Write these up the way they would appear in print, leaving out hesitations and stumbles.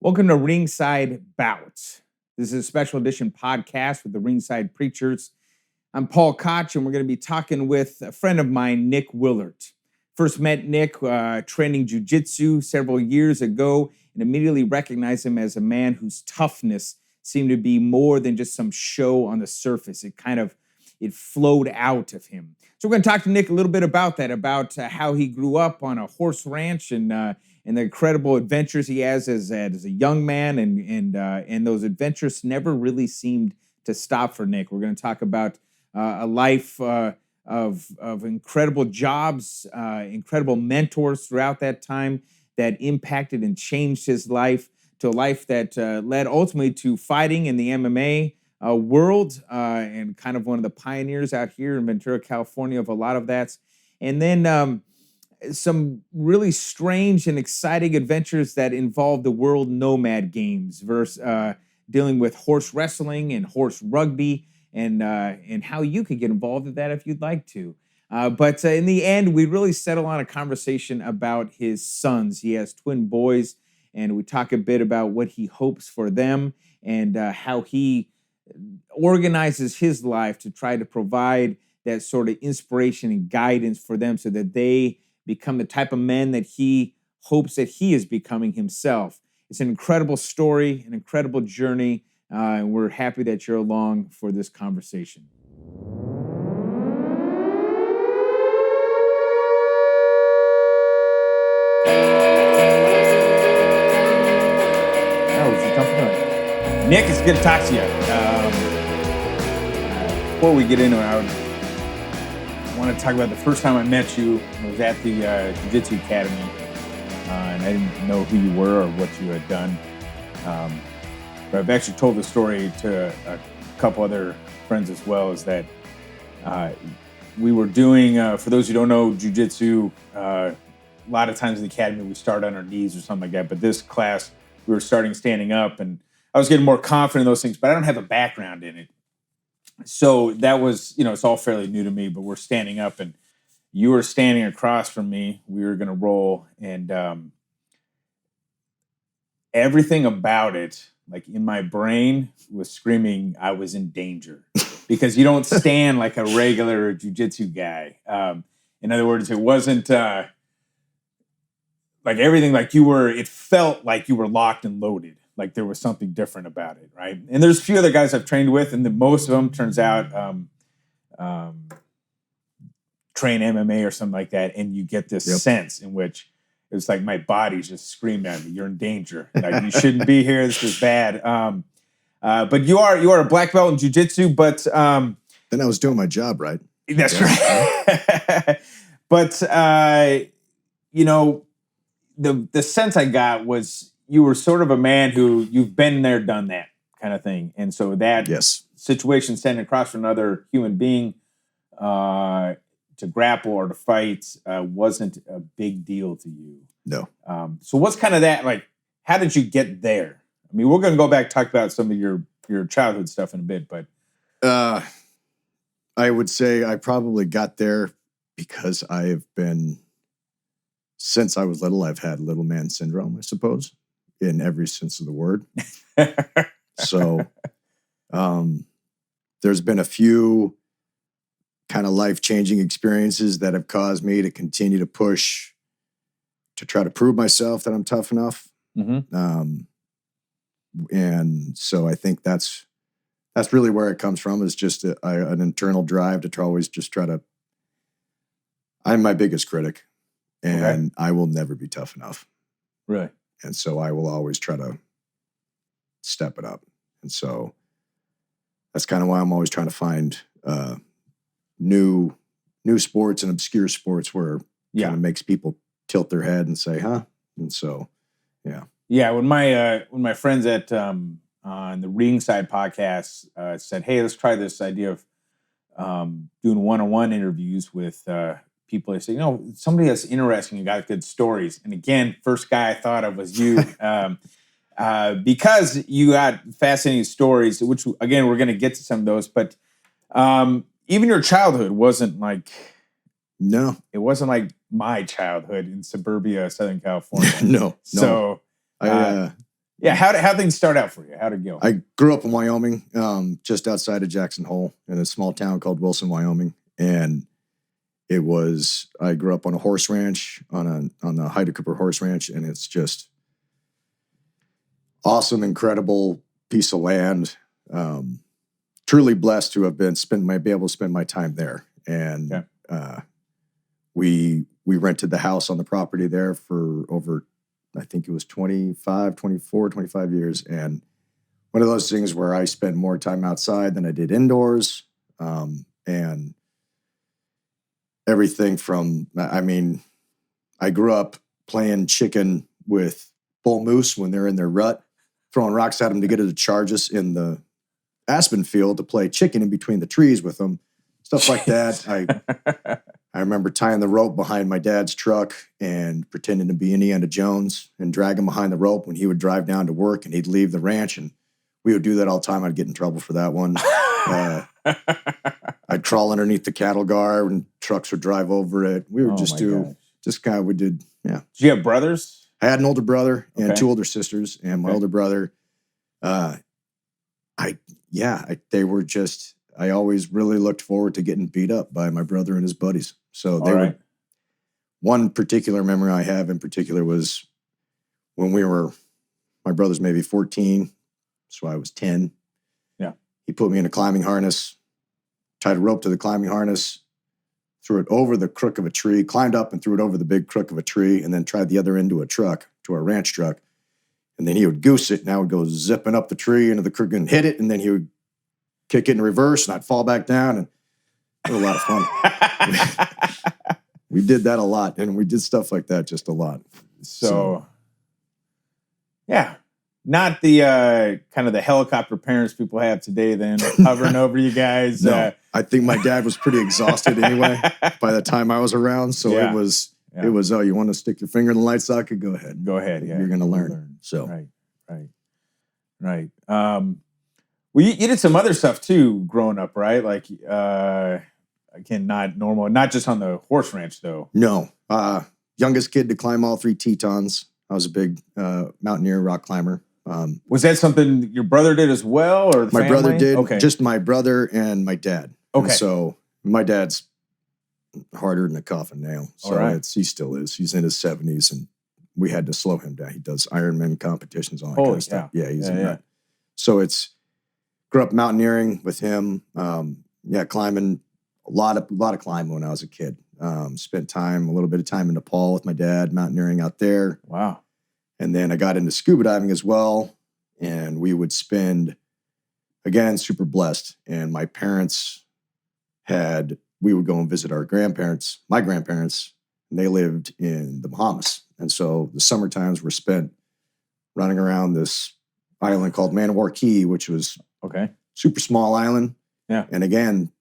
Welcome to Ringside BOUT. This is a special edition podcast with the Ringside Preachers. I'm Paul Koch, and we're going to be talking with a friend of mine, Nick Willert. First met Nick training Jiu-Jitsu several years ago and immediately recognized him as a man whose toughness seemed to be more than just some show on the surface. It flowed out of him. So we're going to talk to Nick a little bit about that, about how he grew up on a horse ranch and the incredible adventures he has as a young man, and those adventures never really seemed to stop for Nick. We're going to talk about a life of incredible jobs, incredible mentors throughout that time that impacted and changed his life to a life that led ultimately to fighting in the MMA world, and kind of one of the pioneers out here in Ventura, California, of a lot of that. And then some really strange and exciting adventures that involve the World Nomad Games versus dealing with horse wrestling and horse rugby, and how you could get involved in that if you'd like to. But in the end, we really settle on a conversation about his sons. He has twin boys, and we talk a bit about what he hopes for them and how he organizes his life to try to provide that sort of inspiration and guidance for them so that they become the type of men that he hopes that he is becoming himself. It's an incredible story, an incredible journey, and we're happy that you're along for this conversation. Nick, it's good to talk to you. Before we get into it, I want to talk about the first time I met you. I was at the Jiu-Jitsu Academy, and I didn't know who you were or what you had done. But I've actually told the story to a couple other friends as well, is that we were doing, for those who don't know, Jiu-Jitsu, a lot of times in the academy we start on our knees or something like that. But this class, we were starting standing up, and I was getting more confident in those things, but I don't have a background in it. So that was, it's all fairly new to me, but we're standing up and you were standing across from me. We were going to roll, and everything about it, like in my brain, was screaming I was in danger because you don't stand like a regular jiu-jitsu guy. In other words, it wasn't like everything like you were, it felt like you were locked and loaded. Like there was something different about it, right? And there's a few other guys I've trained with, and most of them turns out train MMA or something like that, and you get this sense in which it's like my body's just screaming at me, "You're in danger! Like you shouldn't be here. This is bad." But you are a black belt in jiu-jitsu, but then I was doing my job right. That's right. But the sense I got was, you were sort of a man who you've been there, done that kind of thing. And so that situation, standing across from another human being to grapple or to fight wasn't a big deal to you. No. So what's kind of that, like, how did you get there? I mean, we're going to go back and talk about some of your childhood stuff in a bit, but. I would say I probably got there because I have been, since I was little, I've had little man syndrome, I suppose, in every sense of the word. So there's been a few kind of life-changing experiences that have caused me to continue to push to try to prove myself that I'm tough enough. Mm-hmm. And so I think that's really where it comes from, is just an internal drive to always just try to, I'm my biggest critic, and I will never be tough enough. Right. And so I will always try to step it up. And so that's kind of why I'm always trying to find new sports and obscure sports where it kind of makes people tilt their head and say, huh? And so, yeah. Yeah, when my friends at on the Ringside podcast said, hey, let's try this idea of doing one-on-one interviews with people, they say, somebody that's interesting and got good stories. And again, first guy I thought of was you, because you got fascinating stories, which, again, we're going to get to some of those. But even your childhood wasn't like, it wasn't like my childhood in suburbia, Southern California. No. So Yeah, how things start out for you? How'd it go? I grew up in Wyoming, just outside of Jackson Hole, in a small town called Wilson, Wyoming, and I grew up on a horse ranch, on the Haida Cooper horse ranch, and it's just awesome, incredible piece of land. Truly blessed to have be able to spend my time there. And we rented the house on the property there for over, I think it was 25 years. And one of those things where I spent more time outside than I did indoors. And everything from, I grew up playing chicken with bull moose when they're in their rut, throwing rocks at them to get it to charge us in the aspen field to play chicken in between the trees with them, stuff like that. I remember tying the rope behind my dad's truck and pretending to be Indiana Jones and dragging behind the rope when he would drive down to work, and he'd leave the ranch, and we would do that all the time. I'd get in trouble for that one. I'd crawl underneath the cattle guard and trucks would drive over it. We would we did. Did you have brothers? I had an older brother and two older sisters, and my older brother, they were just, I always really looked forward to getting beat up by my brother and his buddies. So one particular memory I have in particular was when my brother's maybe 14, so I was 10. Yeah. He put me in a climbing harness, tied a rope to the climbing harness, threw it over the crook of a tree, climbed up and threw it over the big crook of a tree, and then tried the other end to a ranch truck. And then he would goose it, and I would go zipping up the tree into the crook and hit it, and then he would kick it in reverse, and I'd fall back down, and it was a lot of fun. We did that a lot, and we did stuff like that just a lot. So yeah, not the kind of the helicopter parents people have today then, hovering over you guys. No, I think my dad was pretty exhausted anyway by the time I was around, so it was, oh, you want to stick your finger in the light socket? Go ahead. Go ahead, yeah. You're going to learn. So Right. Well, you did some other stuff too growing up, right? Like, again, not just on the horse ranch though. No. Youngest kid to climb all 3 Tetons. I was a big mountaineer, rock climber. Was that something your brother did as well, or the my family? Brother did? Okay. Just my brother and my dad. Okay. And so my dad's harder than a coffin nail. So he still is. He's in his 70s, and we had to slow him down. He does Ironman competitions, all that kind of stuff. Yeah, he's a nut. So grew up mountaineering with him. Climbing, a lot of climbing when I was a kid. Spent a little bit of time in Nepal with my dad, mountaineering out there. Wow. And then I got into scuba diving as well. And we would spend, again, super blessed. And my parents we would go and visit my grandparents, and they lived in the Bahamas. And so the summer times were spent running around this island called Man-O-War Key, which was super small island. Yeah. And again,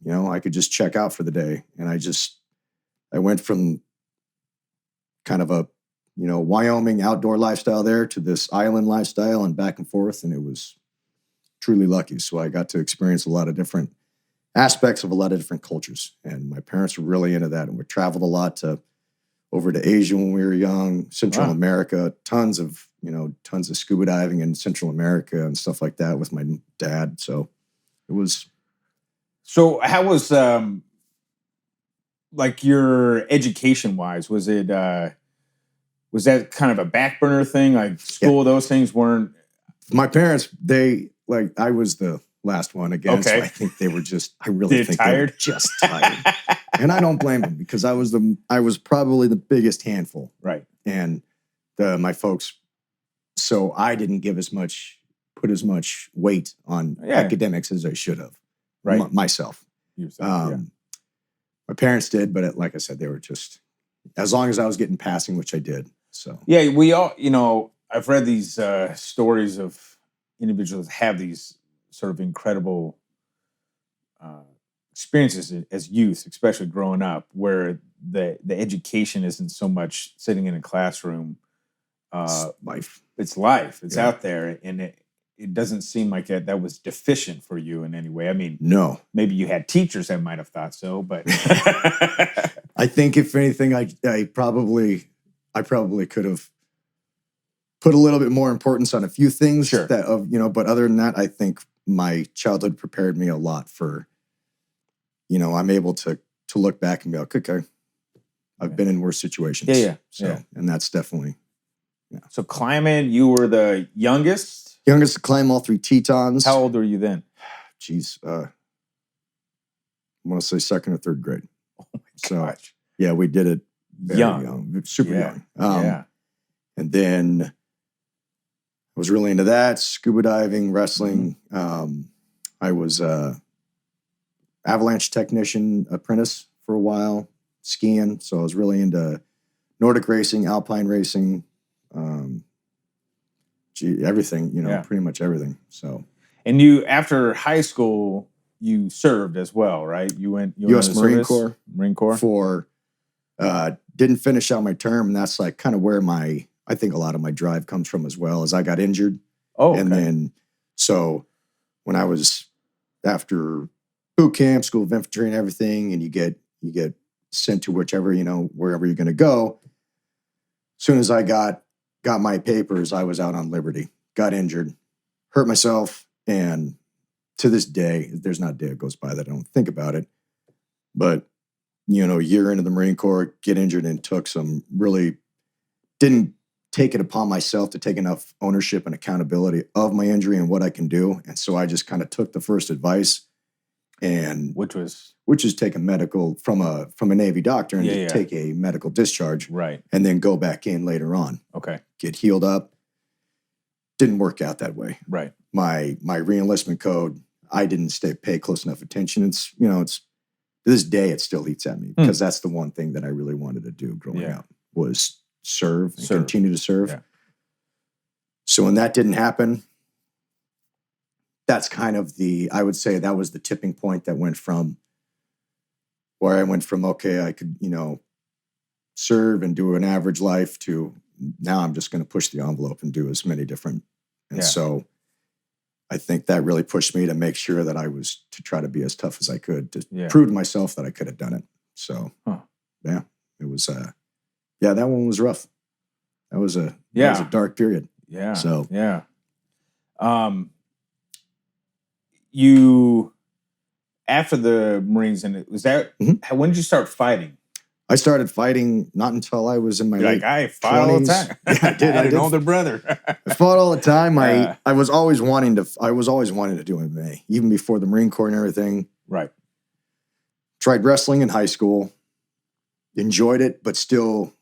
I could just check out for the day. And I went from kind of a, Wyoming outdoor lifestyle there to this island lifestyle and back and forth. And it was truly lucky. So I got to experience a lot of different aspects of a lot of different cultures. And my parents were really into that. And we traveled a lot over to Asia when we were young, Central America, tons of scuba diving in Central America and stuff like that with my dad. So it was. So how was, like your education wise, was that kind of a back burner thing? Like school, those things weren't. My parents, I was the last one again. So I think they were just, I really think they were just tired. And I don't blame them, because I was probably the biggest handful. Right. And my folks, so I didn't put as much weight on academics as I should have. Right. Myself. My parents did, but like I said, they were just, as long as I was getting passing, which I did. So yeah, we all, I've read these stories of individuals that have these sort of incredible experiences as youth, especially growing up, where the education isn't so much sitting in a classroom. It's life. It's life. It's out there, and it doesn't seem like that was deficient for you in any way. I mean, no. Maybe you had teachers that might have thought so, but I think if anything, I probably could have put a little bit more importance on a few things Sure. but other than that, I think my childhood prepared me a lot for, I'm able to look back and be like, okay, I've been in worse situations. Yeah. So, and that's definitely. Yeah. So climbing, you were the youngest? Youngest to climb all 3 Tetons. How old were you then? Jeez. I want to say 2nd or 3rd grade. Oh my So, gosh. yeah, we did it very Young. super Yeah. young. And then I was really into that, scuba diving, wrestling. I was a Avalanche technician apprentice for a while, skiing. So I was really into Nordic racing, alpine racing, everything, pretty much everything. So, and you, after high school, you served as well, right? You went U.S. Marine Corps. Marine Corps. For didn't finish out my term, and that's like kind of where I think a lot of my drive comes from as well. As I got injured, and then so when I was after boot camp, school of infantry, and everything, and you get sent to wherever you're going to go. As soon as I got my papers, I was out on liberty, got injured, hurt myself, and to this day, there's not a day that goes by that I don't think about it. But, a year into the Marine Corps, get injured and didn't take it upon myself to take enough ownership and accountability of my injury and what I can do. And so I just kind of took the first advice, and which is take a medical from a Navy doctor and take a medical discharge, right, and then go back in later on. Okay, get healed up. Didn't work out that way. Right. My reenlistment code, I didn't pay close enough attention. It's to this day it still eats at me because that's the one thing that I really wanted to do growing up was serve and continue to serve. Yeah. So when that didn't happen, that's kind of I would say that was the tipping point that went from where I went from, okay, I could, serve and do an average life to now I'm just going to push the envelope and do as many different. And so I think that really pushed me to make sure that I was to try to be as tough as I could to prove to myself that I could have done it. So, it was, that one was rough. That was a dark period. Yeah. So, you, after the Marines, and was that, when did you start fighting? I started fighting not until I was in my late I fought 20s. all the time. Yeah, I did. I had an older brother. I fought all the time. I was always wanting to do MMA, even before the Marine Corps and everything. Right. Tried wrestling in high school, enjoyed it, but still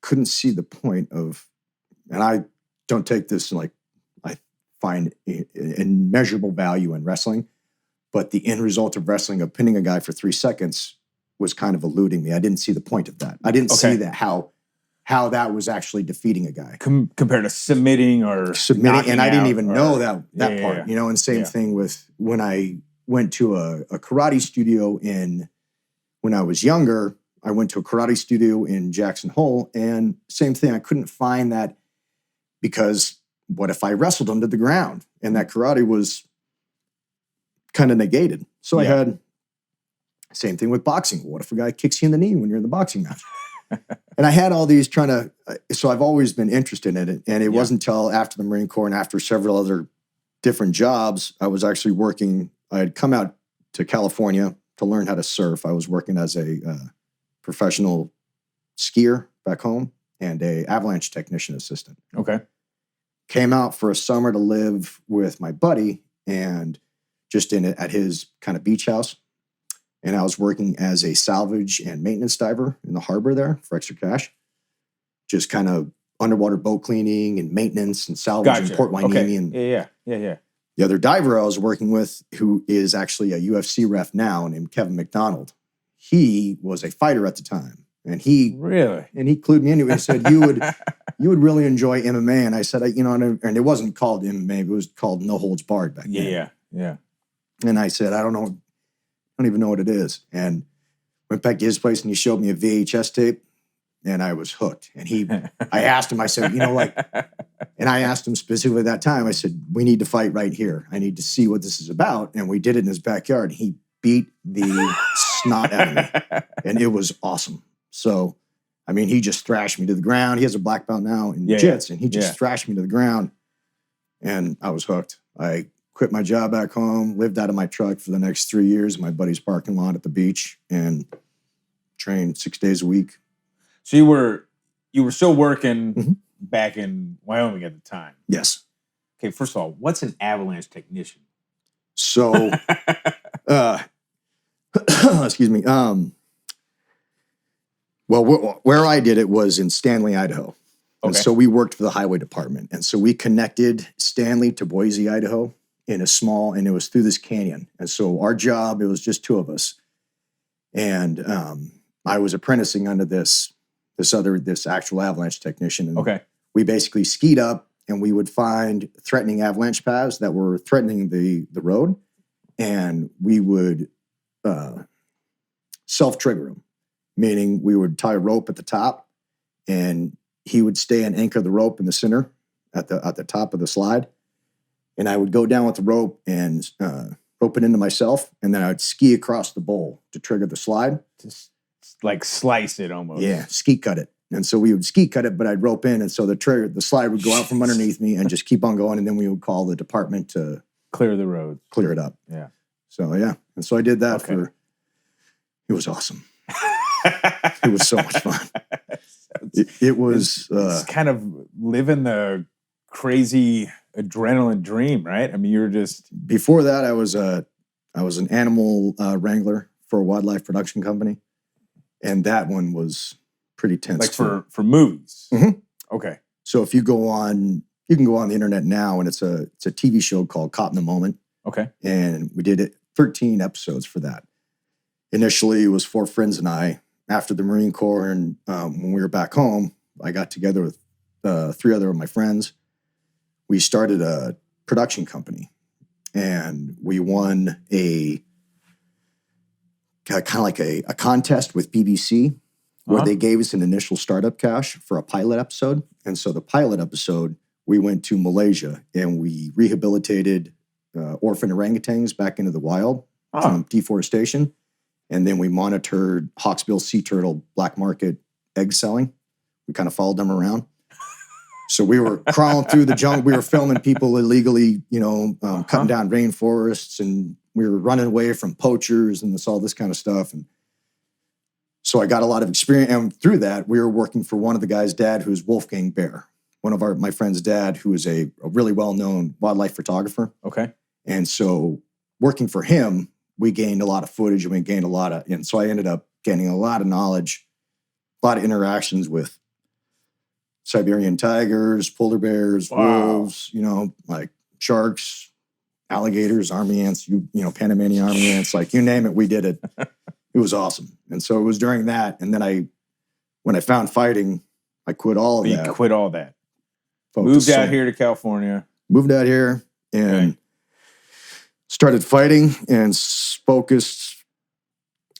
couldn't see the point of, and I don't take this like, I find immeasurable value in wrestling, but the end result of wrestling, of pinning a guy for 3 seconds, was kind of eluding me. I didn't see the point of that. I didn't see that how that was actually defeating a guy compared to submitting, and I didn't even know that part. And same thing with when I went to a karate studio when I was younger. I went to a karate studio in Jackson Hole, and same thing. I couldn't find that because what if I wrestled him to the ground, and that karate was kind of negated. So I had. Same thing with boxing. What if a guy kicks you in the knee when you're in the boxing match? And I had all these so I've always been interested in it. And it wasn't until after the Marine Corps and after several other different jobs, I was actually working. I had come out to California to learn how to surf. I was working as a professional skier back home and a Avalanche technician assistant. Okay. Came out for a summer to live with my buddy and just at his kind of beach house. And I was working as a salvage and maintenance diver in the harbor there for extra cash. Just kind of underwater boat cleaning and maintenance and salvage in Port Hueneme. Okay. Yeah. The other diver I was working with, who is actually a UFC ref now, named Kevin McDonald. He was a fighter at the time. And he clued me into it. He said, you would really enjoy MMA. And I said, and it wasn't called MMA, it was called No Holds Barred back then. Yeah. And I said, I don't even know what it is. And went back to his place and he showed me a VHS tape and I was hooked. And I asked him, I said, and I asked him specifically at that time, I said, we need to fight right here. I need to see what this is about. And we did it in his backyard. He beat the snot out of me and it was awesome. So I mean, he just thrashed me to the ground. He has a black belt now in jits, and he just thrashed me to the ground. And I was hooked. I quit my job back home, lived out of my truck for the next 3 years in my buddy's parking lot at the beach, and trained 6 days a week. So you were still working back in Wyoming at the time? Yes. Okay, first of all, what's an Avalanche technician? So, excuse me. Well, where I did it was in Stanley, Idaho. And so we worked for the highway department. And so we connected Stanley to Boise, Idaho and it was through this canyon. And so our job, it was just two of us. And I was apprenticing under this actual Avalanche technician. And we basically skied up and we would find threatening avalanche paths that were threatening the road. And we would self-trigger them, meaning we would tie a rope at the top and he would stay and anchor the rope in the center at the top of the slide. And I would go down with the rope and rope it into myself. And then I would ski across the bowl to trigger the slide. Just like slice it almost. Yeah, ski cut it. And so we would ski cut it, but I'd rope in. And so the slide would go out from underneath me and just keep on going. And then we would call the department to clear the road, clear it up. Yeah. So, yeah. And so I did that it was awesome. It was so much fun. It was it's kind of living the crazy adrenaline dream, right? I mean, you're just before that. I was an animal wrangler for a wildlife production company, and that one was pretty tense. Like for movies. Mm-hmm. Okay. So if you can go on the internet now, and it's a TV show called Caught in the Moment. Okay. And we did 13 episodes for that. Initially, it was 4 friends and I. After the Marine Corps, and when we were back home, I got together with 3 other of my friends. We started a production company, and we won a kind of like a contest with BBC where they gave us an initial startup cash for a pilot episode. And so the pilot episode, we went to Malaysia and we rehabilitated orphan orangutans back into the wild from deforestation. And then we monitored hawksbill sea turtle black market egg selling. We kind of followed them around. So we were crawling through the jungle. We were filming people illegally, cutting down rainforests, and we were running away from poachers and all this kind of stuff. And so I got a lot of experience. And through that, we were working for one of the guys' dad, who's Wolfgang Bear, one of my friend's dad, who is a really well-known wildlife photographer. Okay. And so working for him, we gained a lot of footage, and we gained and so I ended up gaining a lot of knowledge, a lot of interactions with Siberian tigers, polar bears, wolves, like sharks, alligators, army ants, Panamanian army ants, like you name it, we did it. It was awesome. And so it was during that. And then when I found fighting, I quit all of that. You quit all that. Moved out here to California. Moved out here and started fighting and focused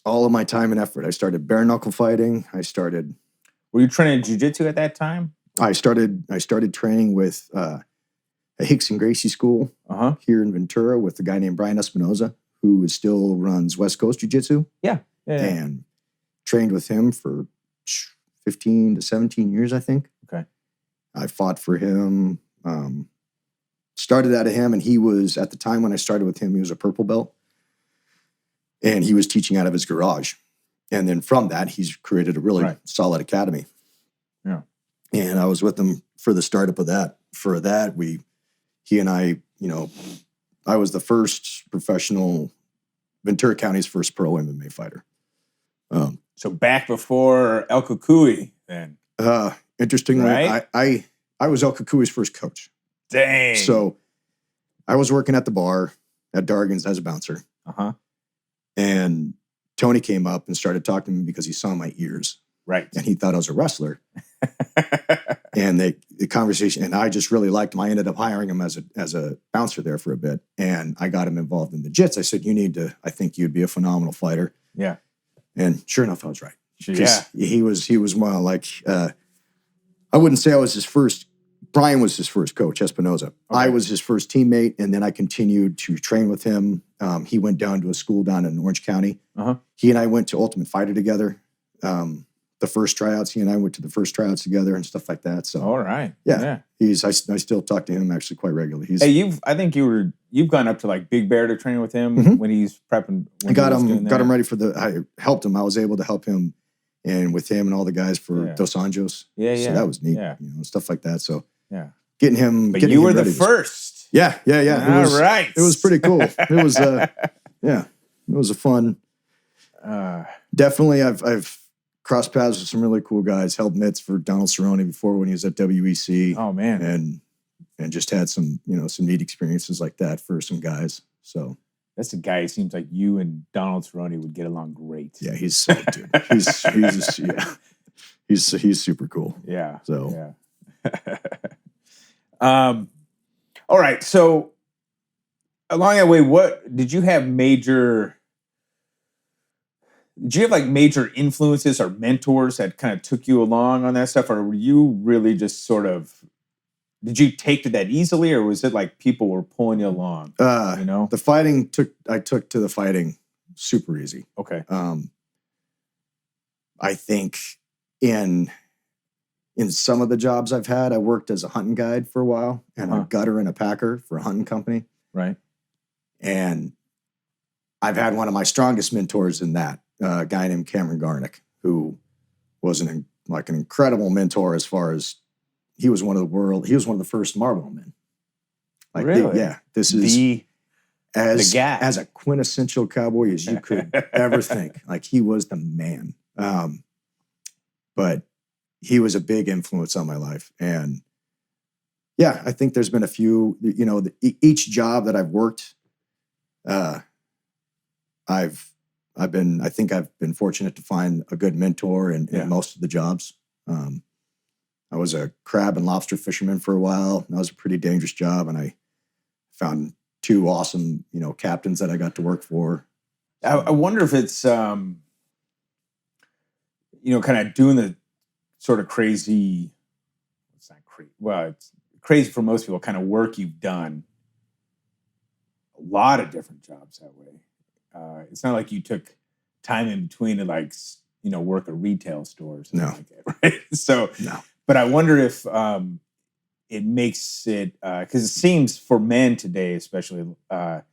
all of my time and effort. I started bare knuckle fighting. Were you training jiu-jitsu at that time? I started training with a Hicks and Gracie school here in Ventura with a guy named Brian Espinoza, who still runs West Coast Jiu-Jitsu. Yeah. And trained with him for 15 to 17 years, I think. Okay. I fought for him. Started out of him, and he was, at the time when I started with him, he was a purple belt. And he was teaching out of his garage. And then from that, he's created a really solid academy. Yeah. And I was with him for the startup of that. For that, he and I, I was the first professional, Ventura County's first pro MMA fighter. So back before El Cucuy, then. Interestingly, I was El Cucuy's first coach. Dang. So I was working at the bar at Dargan's as a bouncer. And Tony came up and started talking to me because he saw my ears. Right. And he thought I was a wrestler. And the conversation, and I just really liked him. I ended up hiring him as a bouncer there for a bit. And I got him involved in the jits. I said, I think you'd be a phenomenal fighter. Yeah. And sure enough, I was right. Yeah. He was more like, I wouldn't say I was his first. Brian was his first coach, Espinoza. Okay. I was his first teammate, and then I continued to train with him. He went down to a school down in Orange County. He and I went to Ultimate Fighter together. The the first tryouts. He and I went to the first tryouts together and stuff like that. So, all right. Yeah. I still talk to him actually quite regularly. I think you've gone up to like Big Bear to train with him when he's prepping. I got him ready I helped him. I was able to help him and with him and all the guys for Dos Anjos. Yeah. So that was neat. Yeah. stuff like that. So yeah. Getting him. But you were the first. Yeah. All right. It was pretty cool. It was, it was a fun. Definitely, I've crossed paths with some really cool guys. Held mitts for Donald Cerrone before when he was at WEC. Oh man, and just had some some neat experiences like that for some guys. So that's a guy. It seems like you and Donald Cerrone would get along great. Yeah, he's dude. He's super cool. Yeah. So all right. So along that way, what did you have major? Did you have like major influences or mentors that kind of took you along on that stuff? Or were you really just sort of, did you take to that easily, or was it like people were pulling you along? The fighting I took to the fighting super easy. Okay. I think in some of the jobs I've had, I worked as a hunting guide for a while and a gutter and a packer for a hunting company. Right. And I've had one of my strongest mentors in that. A guy named Cameron Garnick, who was an incredible mentor as far as he was one of the first Marlboro men. Like, really? This is as a quintessential cowboy as you could ever think. Like, he was the man. But he was a big influence on my life. And yeah, I think there's been a few, each job that I've worked, I've been fortunate to find a good mentor in most of the jobs. I was a crab and lobster fisherman for a while. That was a pretty dangerous job. And I found two awesome, captains that I got to work for. I wonder if it's, kind of doing the sort of crazy, it's not crazy. Well, it's crazy for most people kind of work you've done. A lot of different jobs that way. It's not like you took time in between to work a retail store or something like that, right? So, no. But I wonder if it makes it, because it seems for men today, especially, it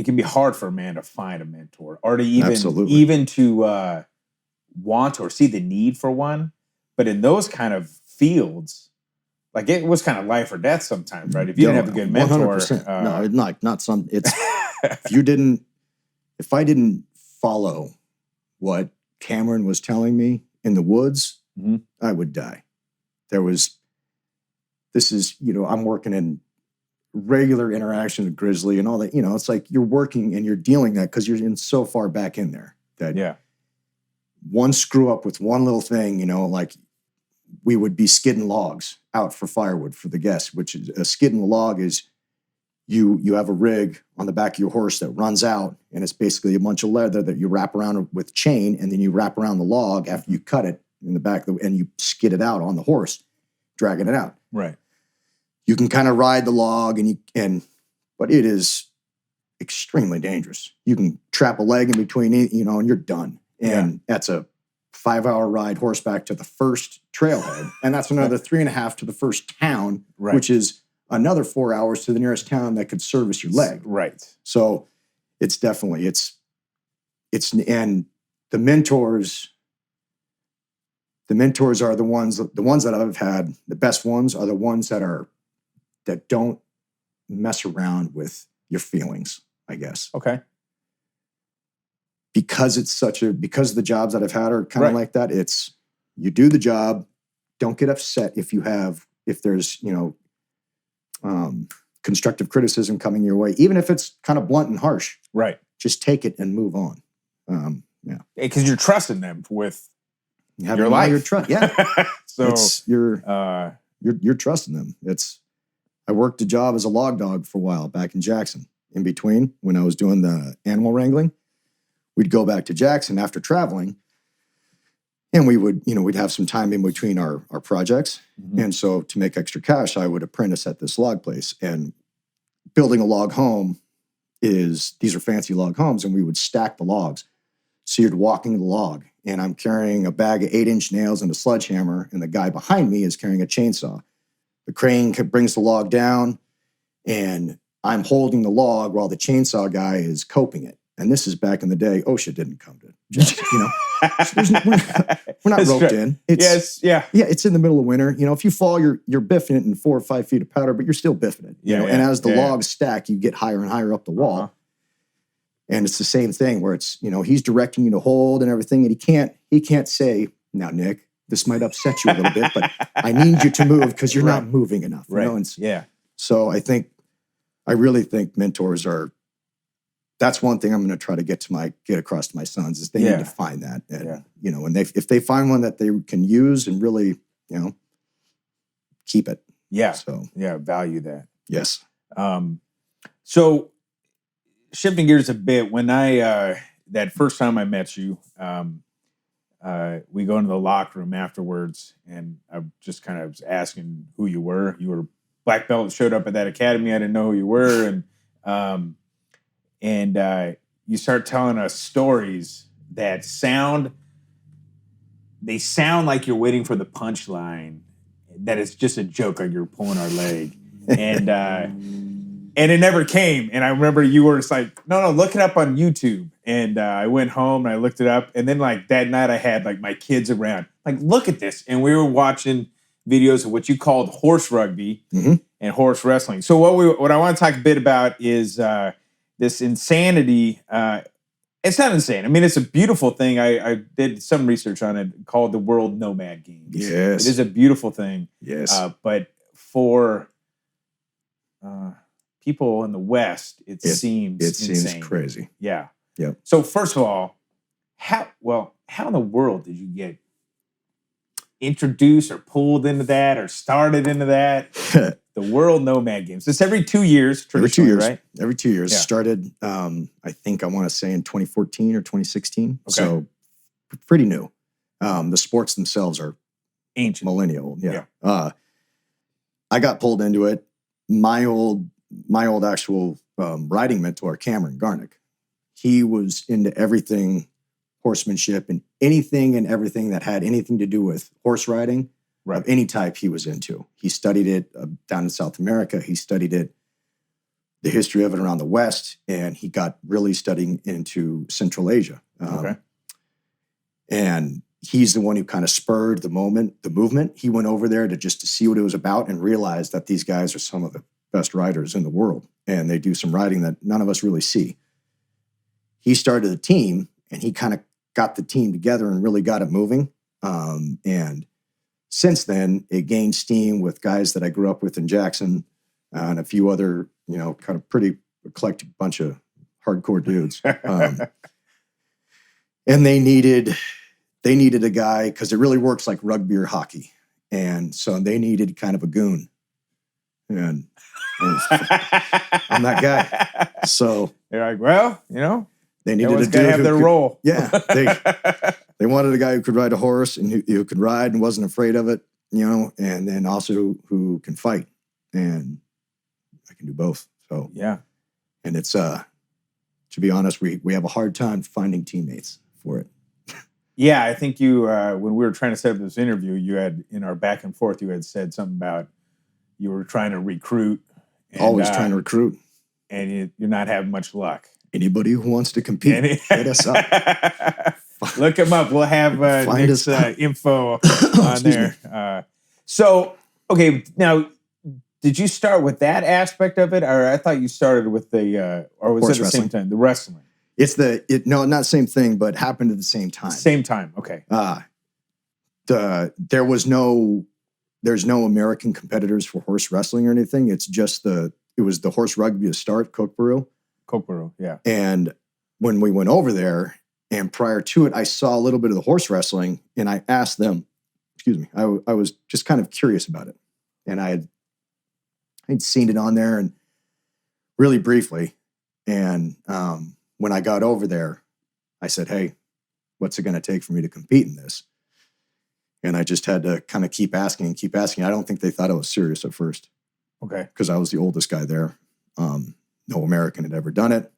can be hard for a man to find a mentor or to even to want or see the need for one. But in those kind of fields, like it was kind of life or death sometimes, right? If you didn't have a good mentor, 100%. No, not some. It's if I didn't follow what Cameron was telling me in the woods, I would die. I'm working in regular interaction with grizzly and all that. It's like you're working and you're dealing that because you're in so far back in there that one screw up with one little thing, like we would be skidding logs out for firewood for the guests, which is a skidding log is you have a rig on the back of your horse that runs out, and it's basically a bunch of leather that you wrap around with chain, and then you wrap around the log after you cut it in the back, and you skid it out on the horse, dragging it out. Right. You can kind of ride the log, but it is extremely dangerous. You can trap a leg in between, and you're done. And that's a 5-hour ride horseback to the first trailhead, and that's another 3.5 to the first town, which is another 4 hours to the nearest town that could service your leg. Right. So it's definitely, and the mentors are the ones that I've had, the best ones are the ones that don't mess around with your feelings, I guess. Okay. Because because the jobs that I've had are kind of like that. It's, you do the job, don't get upset if there's, constructive criticism coming your way, even if it's kind of blunt and harsh. Right. Just take it and move on. Because you're trusting them with your life. So you're trusting them. I worked a job as a log dog for a while back in Jackson. In between, when I was doing the animal wrangling, we'd go back to Jackson after traveling, and we'd have some time in between our projects. Mm-hmm. And so to make extra cash, I would apprentice at this log place. And building a log home these are fancy log homes, and we would stack the logs. So you're walking the log, and I'm carrying a bag of 8-inch nails and a sledgehammer, and the guy behind me is carrying a chainsaw. The crane brings the log down, and I'm holding the log while the chainsaw guy is coping it. And this is back in the day. OSHA didn't come to just, we're not roped in. It's, yeah, it's in the middle of winter. If you fall, you're biffing it in 4 or 5 feet of powder, but you're still biffing it. And as the logs stack, you get higher and higher up the wall. Uh-huh. And it's the same thing where it's, he's directing you to hold and everything, and he can't say, now, Nick, this might upset you a little bit, but I need you to move because you're not moving enough. So I really think mentors that's one thing I'm going to try to get across to my sons is they need to find that. And, and if they find one that they can use and really, keep it. Yeah. So, value that. Yes. So shifting gears a bit, when that first time I met you, we go into the locker room afterwards, and I just kind of was asking who you were. You were black belt, showed up at that academy. I didn't know who you were. And you start telling us stories that sound like you're waiting for the punchline, that it's just a joke, like you're pulling our leg. And it never came. And I remember you were just like, no, look it up on YouTube. And I went home and I looked it up. And then like that night I had like my kids around, like, look at this. And we were watching videos of what you called horse rugby and horse wrestling. So what I want to talk a bit about is this insanity. It's not insane. I mean, it's a beautiful thing. I did some research on it called the World Nomad Games. Yes. It is a beautiful thing. Yes. But for people in the West, it seems insane. Seems crazy. Yeah. Yep. So first of all, how in the world did you get introduced or pulled into that or started into that? The World Nomad Games. It's every 2 years, traditionally, right? Every 2 years. Yeah. Started, I think I want to say in 2014 or 2016. Okay. So pretty new. The sports themselves are ancient, millennial. Yeah. I got pulled into it. My old actual riding mentor, Cameron Garnick, he was into everything horsemanship and anything and everything that had anything to do with horse riding of any type he was into. He studied it down in South America. He studied it, the history of it around the West, and he got really studying into Central Asia. And he's the one who kind of spurred the movement. He went over there to see what it was about and realized that these guys are some of the best riders in the world. And they do some riding that none of us really see. He started a team, and he kind of got the team together and really got it moving. And since then, it gained steam with guys that I grew up with in Jackson and a few other, kind of pretty eclectic bunch of hardcore dudes. And they needed a guy because it really works like rugby or hockey. And so they needed kind of a goon. And I'm that guy. So they're like, well, they needed a dude to have their role. Yeah. They wanted a guy who could ride a horse and who could ride and wasn't afraid of it, and then also who can fight. And I can do both. So, yeah. And it's, to be honest, we have a hard time finding teammates for it. Yeah. I think you, when we were trying to set up this interview, you had, in our back and forth, you had said something about you were trying to recruit. And, always trying to recruit. And you're not having much luck. Anybody who wants to compete, hit us up. Look him up. We'll have Nick's info on there. So, okay, now, did you start with that aspect of it, or I thought you started with the, or was it the same time, the wrestling? No, not the same thing, but happened at the same time. Same time, okay. There's no American competitors for horse wrestling or anything. It's just it was the horse rugby to start, Koch, yeah. And when we went over there, and prior to it, I saw a little bit of the horse wrestling, and I asked them, I was just kind of curious about it. And I'd seen it on there and really briefly. And when I got over there, I said, hey, what's it going to take for me to compete in this? And I just had to kind of keep asking. I don't think they thought I was serious at first. Okay. Because I was the oldest guy there. No American had ever done it.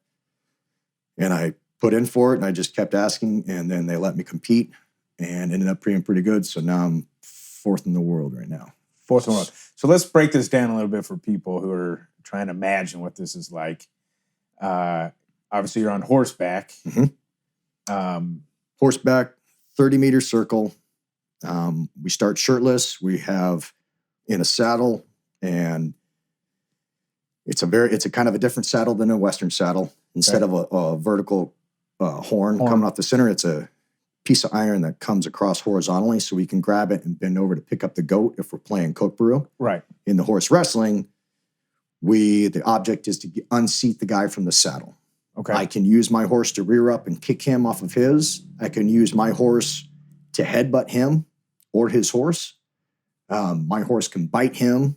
And I put in for it, and I just kept asking, and then they let me compete and ended up being pretty good. So now I'm 4th in the world right now. 4th in the world. So let's break this down a little bit for people who are trying to imagine what this is like. Obviously, you're on horseback. Horseback, 30-meter circle. We start shirtless. We have in a saddle, and it's a kind of a different saddle than a Western saddle. Instead of a vertical horn coming off the center, it's a piece of iron that comes across horizontally, so we can grab it and bend over to pick up the goat if we're playing Koch. Right. In the horse wrestling, the object is to unseat the guy from the saddle. Okay. I can use my horse to rear up and kick him off of his. I can use my horse to headbutt him or his horse. My horse can bite him,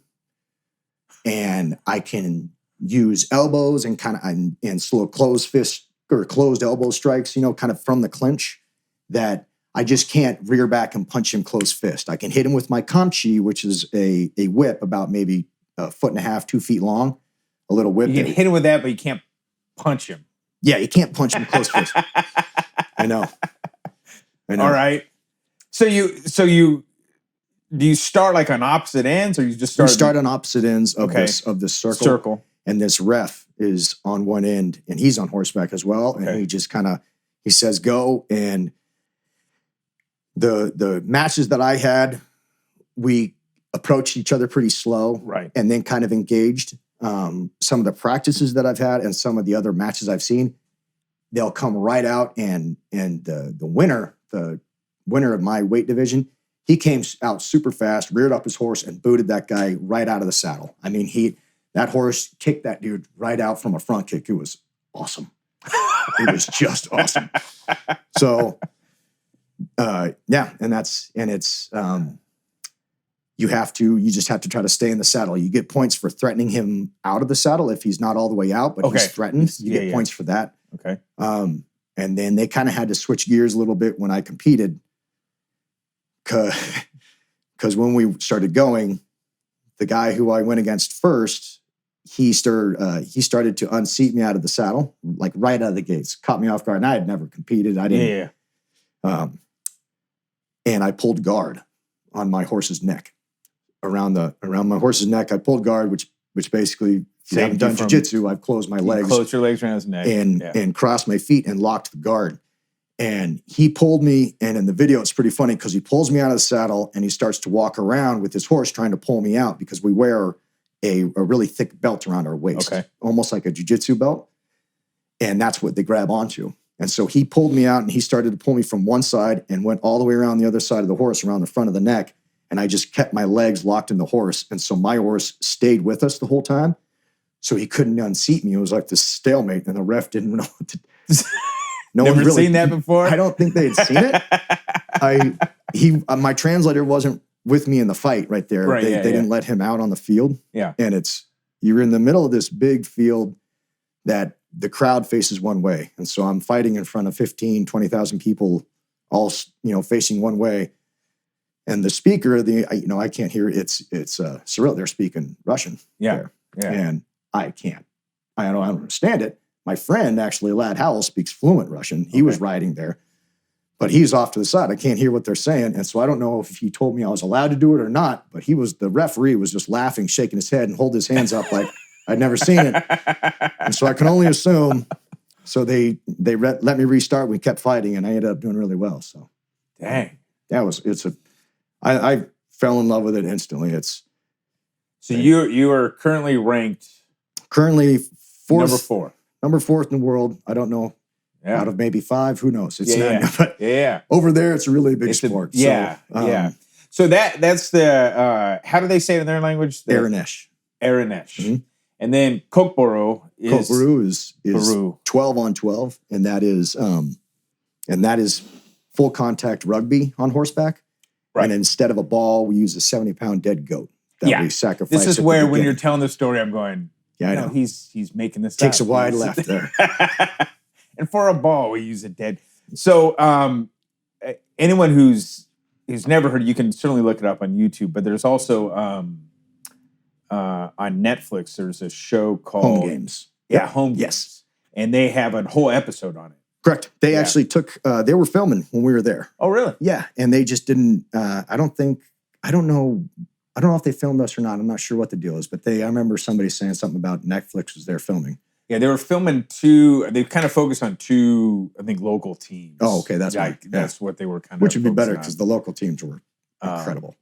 and I can use elbows and and slow closed fist or closed elbow strikes, kind of from the clinch, that I just can't rear back and punch him closed fist. I can hit him with my kamchi, which is a whip about maybe 1.5 feet, 2 feet long, a little whip. You can hit him with that, but you can't punch him. Yeah, you can't punch him close fist. I know. All right. So you do you start like on opposite ends, or you just start? We start on opposite ends of this circle. And this ref is on one end, and he's on horseback as well. And he just he says go. And the matches that I had, we approached each other pretty slow, right? And then kind of engaged. Some of the practices that I've had and some of the other matches I've seen, they'll come right out, and the winner of my weight division, he came out super fast, reared up his horse, and booted that guy right out of the saddle. I mean, that horse kicked that dude right out from a front kick. It was awesome. It was just awesome. So, you just have to try to stay in the saddle. You get points for threatening him out of the saddle if he's not all the way out, but he's threatened. You get points for that. Okay. And then they kind of had to switch gears a little bit when I competed, because when we started going, the guy who I went against first, he started to unseat me out of the saddle, like right out of the gates, caught me off guard. And I had never competed. I didn't. Yeah. And I pulled guard on my horse's neck. Around my horse's neck, I pulled guard, which basically, if you haven't done jiu-jitsu, I've closed my legs. Closed your legs around his neck. And crossed my feet and locked the guard. And he pulled me, and in the video, it's pretty funny because he pulls me out of the saddle and he starts to walk around with his horse trying to pull me out, because we wear a really thick belt around our waist, almost like a jiu-jitsu belt. And that's what they grab onto. And so he pulled me out, and he started to pull me from one side and went all the way around the other side of the horse, around the front of the neck. And I just kept my legs locked in the horse. And so my horse stayed with us the whole time. So he couldn't unseat me. It was like this stalemate, and the ref didn't know what to do. Never seen that before? I don't think they had seen it. My translator wasn't with me in the fight right there. Right, they didn't let him out on the field. Yeah. And you're in the middle of this big field that the crowd faces one way. And so I'm fighting in front of 15, 20,000 people, all, facing one way. And the speaker, I can't hear it. It's Cyril. They're speaking Russian. Yeah. Yeah. And I don't understand it. My friend, actually, Lad Howell, speaks fluent Russian. He was riding there, but he's off to the side. I can't hear what they're saying. And so I don't know if he told me I was allowed to do it or not, but the referee was just laughing, shaking his head and holding his hands up like I'd never seen it. And so I can only assume. So they let me restart. We kept fighting, and I ended up doing really well. So, dang, I fell in love with it instantly. So you are currently ranked fourth. Number 4th in the world. I don't know. Yeah. Out of maybe 5, who knows? It's not. But over there, it's a really big sport. So that's the how do they say it in their language? Aranesh. Mm-hmm. And then Kokboru is 12 on 12, and that is full contact rugby on horseback. Right. And instead of a ball, we use a 70-pound dead goat that we sacrifice. This is where, when you're telling the story, I'm going, I know. He's making this Takes up. a wide left there. And for a ball, we use a dead. So anyone who's never heard, you can certainly look it up on YouTube, but there's also on Netflix, there's a show called Home Games. Yeah, Home Games. Yes. And they have a whole episode on it. Correct. They actually took, they were filming when we were there. Oh, really? Yeah. And they just didn't, I don't know if they filmed us or not. I'm not sure what the deal is, but I remember somebody saying something about Netflix was there filming. Yeah, they were filming they kind of focused on 2, I think, local teams. Oh, okay. That's That's what they were kind of Which would be better because the local teams were incredible.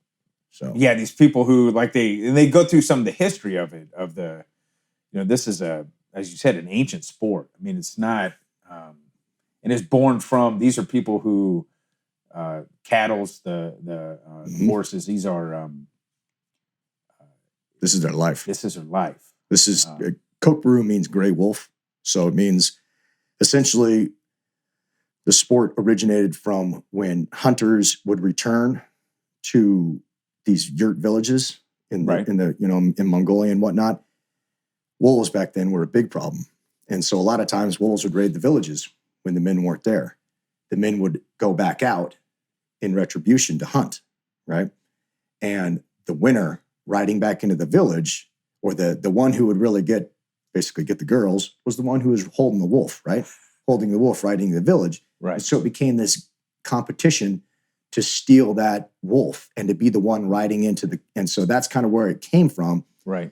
So yeah, these people who they go through some of the history of it, this is as you said, an ancient sport. I mean, it's not, and it's born from, these are people who, cattle's the horses, these are, this is their life. This is their life. This is, Koch means gray wolf. So it means essentially the sport originated from when hunters would return to these yurt villages in Mongolia and whatnot. Wolves back then were a big problem. And so a lot of times wolves would raid the villages when the men weren't there. The men would go back out in retribution to hunt, right? And the winner riding back into the village, or the one who would really get the girls, was the one who was holding the wolf, right? Holding the wolf riding the village. Right. And so it became this competition to steal that wolf and to be the one riding and so that's kind of where it came from. Right.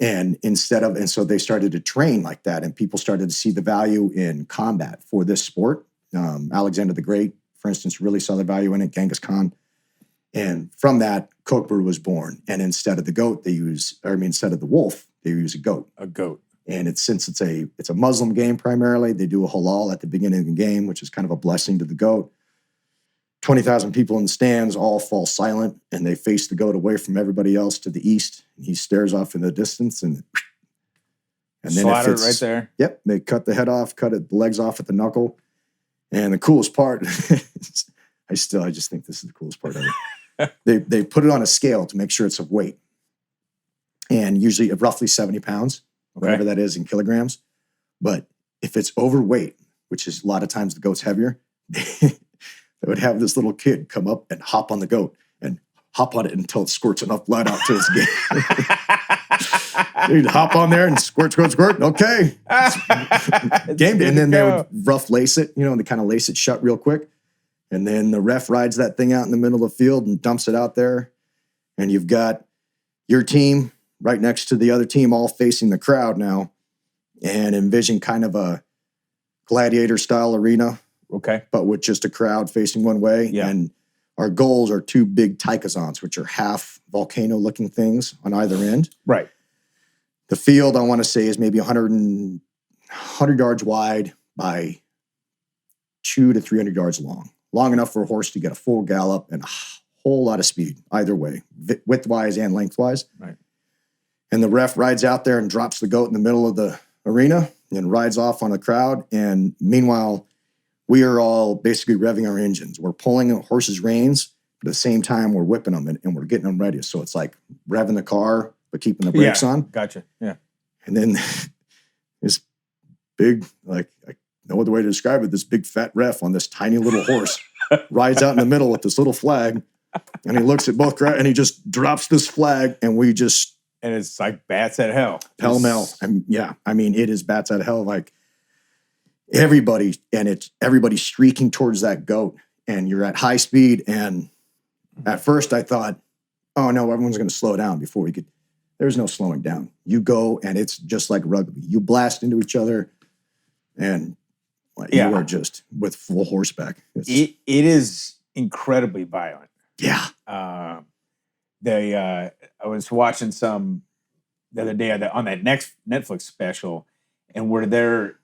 And so they started to train like that, and people started to see the value in combat for this sport. Alexander the Great, for instance, really saw the value in it, Genghis Khan. And from that, Koch was born. And instead of the wolf, they use a goat. A goat. And since it's a Muslim game primarily, they do a halal at the beginning of the game, which is kind of a blessing to the goat. 20,000 people in the stands all fall silent, and they face the goat away from everybody else to the east. And he stares off in the distance, and then slaughter right there. Yep, they cut the head off, the legs off at the knuckle. And the coolest part, I just think this is the coolest part ever. They put it on a scale to make sure it's of weight, and usually roughly 70 pounds, whatever that is in kilograms. But if it's overweight, which is a lot of times the goat's heavier, they would have this little kid come up and hop on the goat and hop on it until it squirts enough blood out to its game. You'd hop on there and squirt. Okay. Game day. And then they would rough lace it, and they kind of lace it shut real quick. And then the ref rides that thing out in the middle of the field and dumps it out there. And you've got your team right next to the other team, all facing the crowd now. And envision kind of a gladiator-style arena. Okay. But with just a crowd facing one way. Yeah. And our goals are 2 big taikazans, which are half volcano-looking things on either end. Right. The field, I want to say, is maybe 100 yards wide by 200 to 300 yards long. Long enough for a horse to get a full gallop and a whole lot of speed, either way, width-wise and lengthwise. Right. And the ref rides out there and drops the goat in the middle of the arena and rides off on the crowd. And meanwhile, we are all basically revving our engines. We're pulling a horse's reins, but at the same time, we're whipping them and we're getting them ready. So it's like revving the car, but keeping the brakes on. Gotcha. Yeah. And then this big, I no other way to describe it, this big fat ref on this tiny little horse rides out in the middle with this little flag, and he looks at both crowd and he just drops this flag, and we just... And it's like bats at hell. Pell-mell. It is bats at hell. Like everybody streaking towards that goat, and you're at high speed. And at first I thought, oh no, everyone's going to slow down before we could. There's no slowing down. You go, and it's just like rugby. You blast into each other, and you are just with full horseback. It is incredibly violent. Yeah. I was watching some the other day on that next Netflix special, and we're there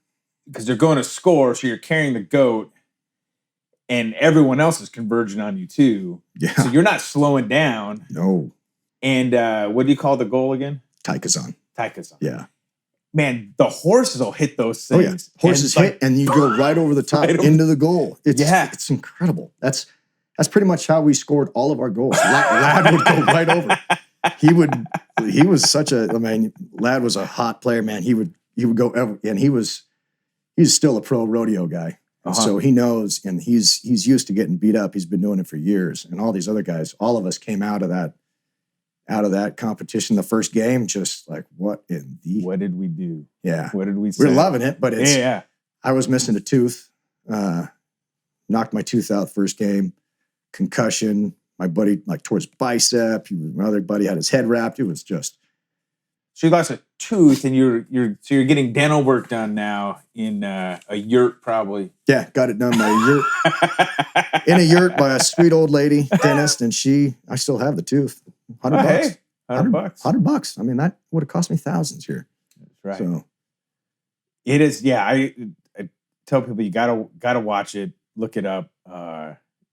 because they're going to score, so you're carrying the goat, and everyone else is converging on you too. Yeah. So you're not slowing down. No. And what do you call the goal again? Taikazan. Yeah. Man, the horses will hit those things. Oh, yeah. Horses hit, and you go right over the top into the goal. It's incredible. That's pretty much how we scored all of our goals. Lad would go right over. He was such Lad was a hot player, man. He would go, and he's still a pro rodeo guy. So he knows, and he's used to getting beat up. He's been doing it for years. And all these other guys, all of us came out of that competition the first game, just like, what did we do? Yeah. What did we say? We're loving it, but I was missing a tooth. Knocked my tooth out first game. Concussion. My buddy, tore his bicep. My other buddy had his head wrapped. It was just. So you lost a tooth, and you're getting dental work done now in a yurt, probably. Yeah, got it done by a yurt. In a yurt by a sweet old lady dentist, and I still have the tooth. $100. Hey, $100. $100. I mean, that would have cost me thousands here. That's right. So it is. Yeah, I tell people you gotta watch it. Look it up.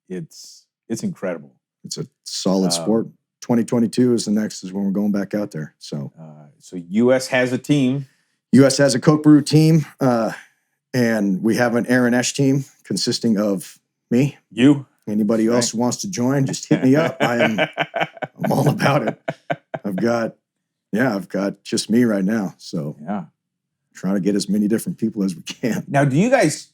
It's incredible. It's a solid sport. 2022 is when we're going back out there. So U.S. has a team. U.S. has a Koch Brew team, and we have an Aaron Esch team consisting of me. You. Anybody else who wants to join, just hit me up. I'm all about it. I've got just me right now. So trying to get as many different people as we can. Now, do you guys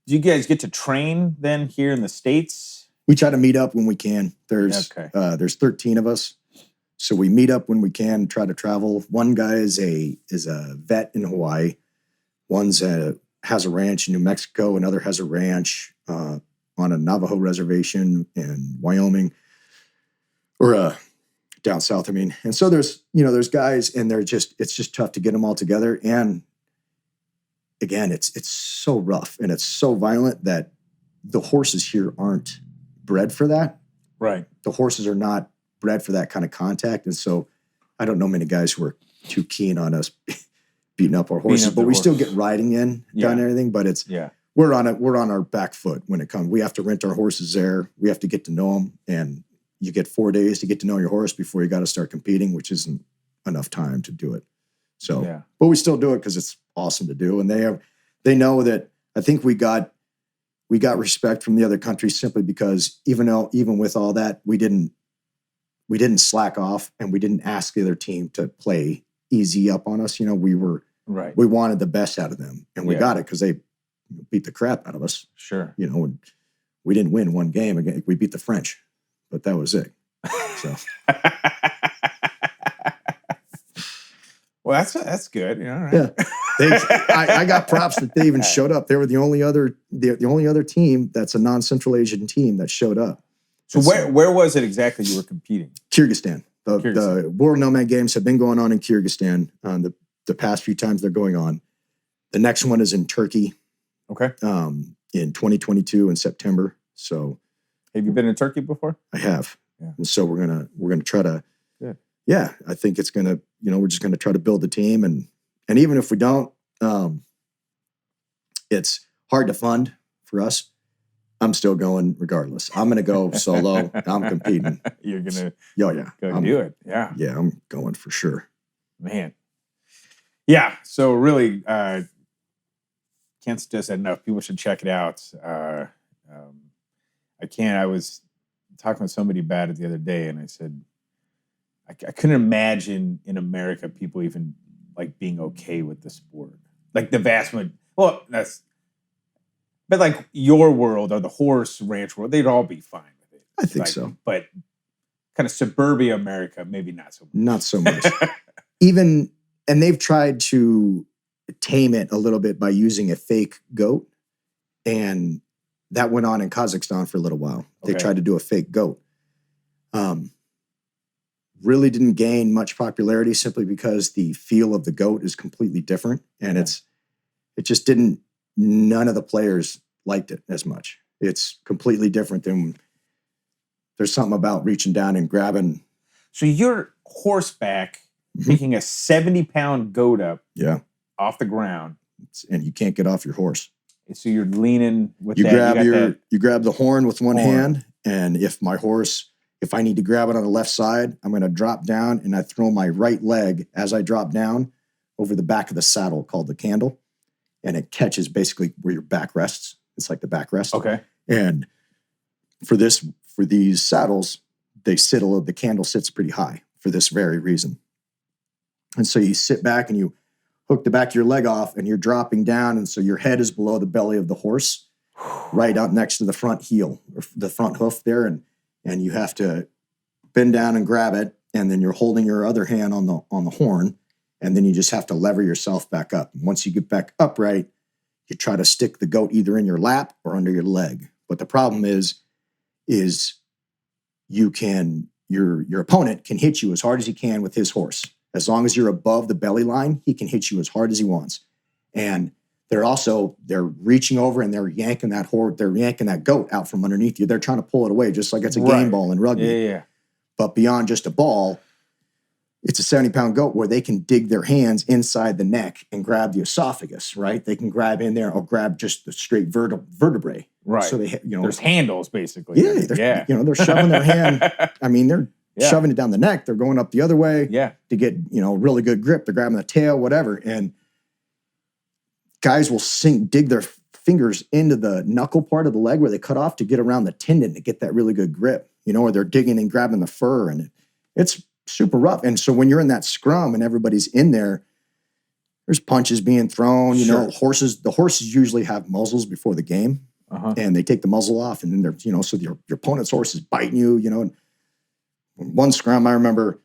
get to train then here in the States? We try to meet up when we can. There's 13 of us. So we meet up when we can, try to travel. One guy is a vet in Hawaii. One's has a ranch in New Mexico. Another has a ranch on a Navajo reservation in Wyoming, or down south, I mean. And so there's guys, and it's just tough to get them all together. And again, it's so rough and it's so violent that the horses here aren't bred for that. Right. The horses are not bred for that kind of contact. And so I don't know many guys who are too keen on us beating up our horses, but we still get riding in, done everything. But we're on our back foot when it comes. We have to rent our horses there. We have to get to know them. And you get 4 days to get to know your horse before you got to start competing, which isn't enough time to do it. So, but we still do it because it's awesome to do. And they know that. I think we got respect from the other countries simply because even with all that, we didn't slack off, and we didn't ask the other team to play easy up on us. We wanted the best out of them, and we got it because they beat the crap out of us. Sure. And we didn't win one game. Again, we beat the French, but that was it. So. Well, that's good. Right? Yeah. I got props that they even showed up. They were the only other team that's a non-Central Asian team that showed up. So where was it exactly you were competing? Kyrgyzstan. The World Nomad Games have been going on in Kyrgyzstan the past few times they're going on. The next one is in Turkey. Okay. In 2022 in September. So, have you been in Turkey before? I have. Yeah. And so we're gonna try to. Yeah, I think it's gonna. We're just gonna try to build the team, and even if we don't, it's hard to fund for us. I'm still going regardless. I'm gonna go solo. I'm competing. You're gonna. Go do it. Yeah. Yeah, I'm going for sure. Man. Yeah. So really, can't suggest that enough. People should check it out. I was talking with somebody about it the other day, and I said, I couldn't imagine in America people even like being okay with the sport. Like the vast majority. Well, but like your world or the horse ranch world, they'd all be fine with it. I think so. But kind of suburbia America, maybe not so much. Not so much. And they've tried to tame it a little bit by using a fake goat. And that went on in Kazakhstan for a little while. They tried to do a fake goat. Really didn't gain much popularity simply because the feel of the goat is completely different. And it just didn't, none of the players liked it as much. It's completely different than, there's something about reaching down and grabbing. So you're horseback, picking a 70-pound goat up off the ground. And you can't get off your horse. So you're leaning with you grab the horn with one hand. And if I need to grab it on the left side, I'm going to drop down and I throw my right leg as I drop down over the back of the saddle called the candle. And it catches basically where your back rests. It's like the backrest. Okay. And for these saddles, the candle sits pretty high for this very reason. And so you sit back and you hook the back of your leg off and you're dropping down. And so your head is below the belly of the horse, right out next to the front heel or the front hoof there. And you have to bend down and grab it. And then you're holding your other hand on the horn. And then you just have to lever yourself back up. And once you get back upright, you try to stick the goat either in your lap or under your leg. But the problem is your opponent can hit you as hard as he can with his horse. As long as you're above the belly line, he can hit you as hard as he wants. And they're reaching over and they're yanking that goat out from underneath you. They're trying to pull it away, just like it's a game ball in rugby. Yeah. But beyond just a ball, it's a 70-pound goat where they can dig their hands inside the neck and grab the esophagus, right? They can grab in there or grab just the straight vertebrae. Right. So there's handles basically. Yeah. They're shoving their hand. I mean, they're shoving it down the neck. They're going up the other way to get, really good grip. They're grabbing the tail, whatever. And guys will dig their fingers into the knuckle part of the leg where they cut off to get around the tendon to get that really good grip, or they're digging and grabbing the fur, and it's super rough. And so when you're in that scrum and everybody's in there, there's punches being thrown, the horses usually have muzzles before the game, and they take the muzzle off, and then they're, so your opponent's horse is biting you, and one scrum, I remember,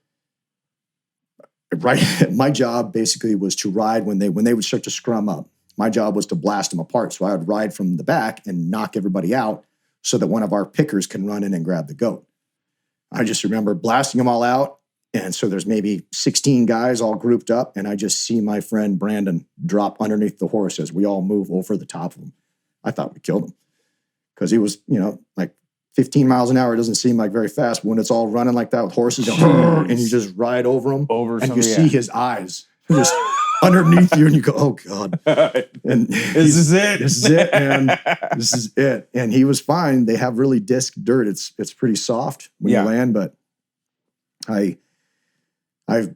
my job basically was to ride when they would start to scrum up. My job was to blast them apart. So I would ride from the back and knock everybody out so that one of our pickers can run in and grab the goat. I just remember blasting them all out. And so there's maybe 16 guys all grouped up, and I just see my friend Brandon drop underneath the horse as we all move over the top of him. I thought we killed him because he was, like 15 miles an hour. It doesn't seem like very fast. But when it's all running like that with horses, and you just ride over them, and you see his eyes just underneath you, and you go, "Oh God!" And this is it. This is it, man. This is it. And he was fine. They have really disc dirt. It's pretty soft when you land, but I've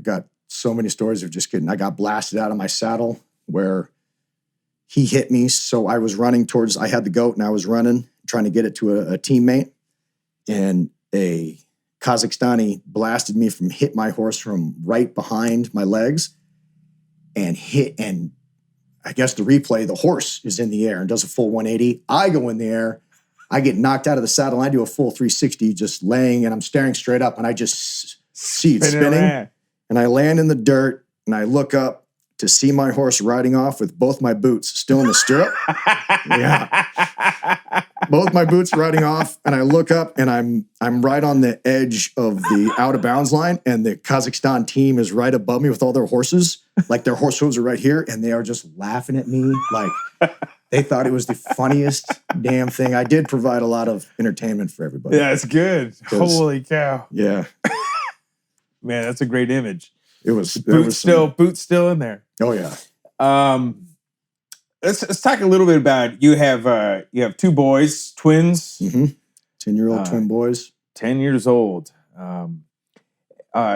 got so many stories of just getting. I got blasted out of my saddle where he hit me. So I was running towards. I had the goat, and I was running, trying to get it to a teammate, and a Kazakhstani blasted me hit my horse from right behind my legs and hit. And I guess the replay, the horse is in the air and does a full 180. I go in the air. I get knocked out of the saddle. And I do a full 360 just laying, and I'm staring straight up, and I just see it spinning. And I land in the dirt, and I look up to see my horse riding off with both my boots still in the stirrup. Both my boots riding off, and I look up, and I'm right on the edge of the out of bounds line, and the Kazakhstan team is right above me with all their horses, like their horse hooves are right here, and they are just laughing at me like they thought it was the funniest damn thing. I did provide a lot of entertainment for everybody. Yeah, it's good. Holy cow! Yeah, man, that's a great image. It was boots still in there. Oh yeah. Let's talk a little bit about you have two boys, twins. 10-year-old twin boys. 10 years old.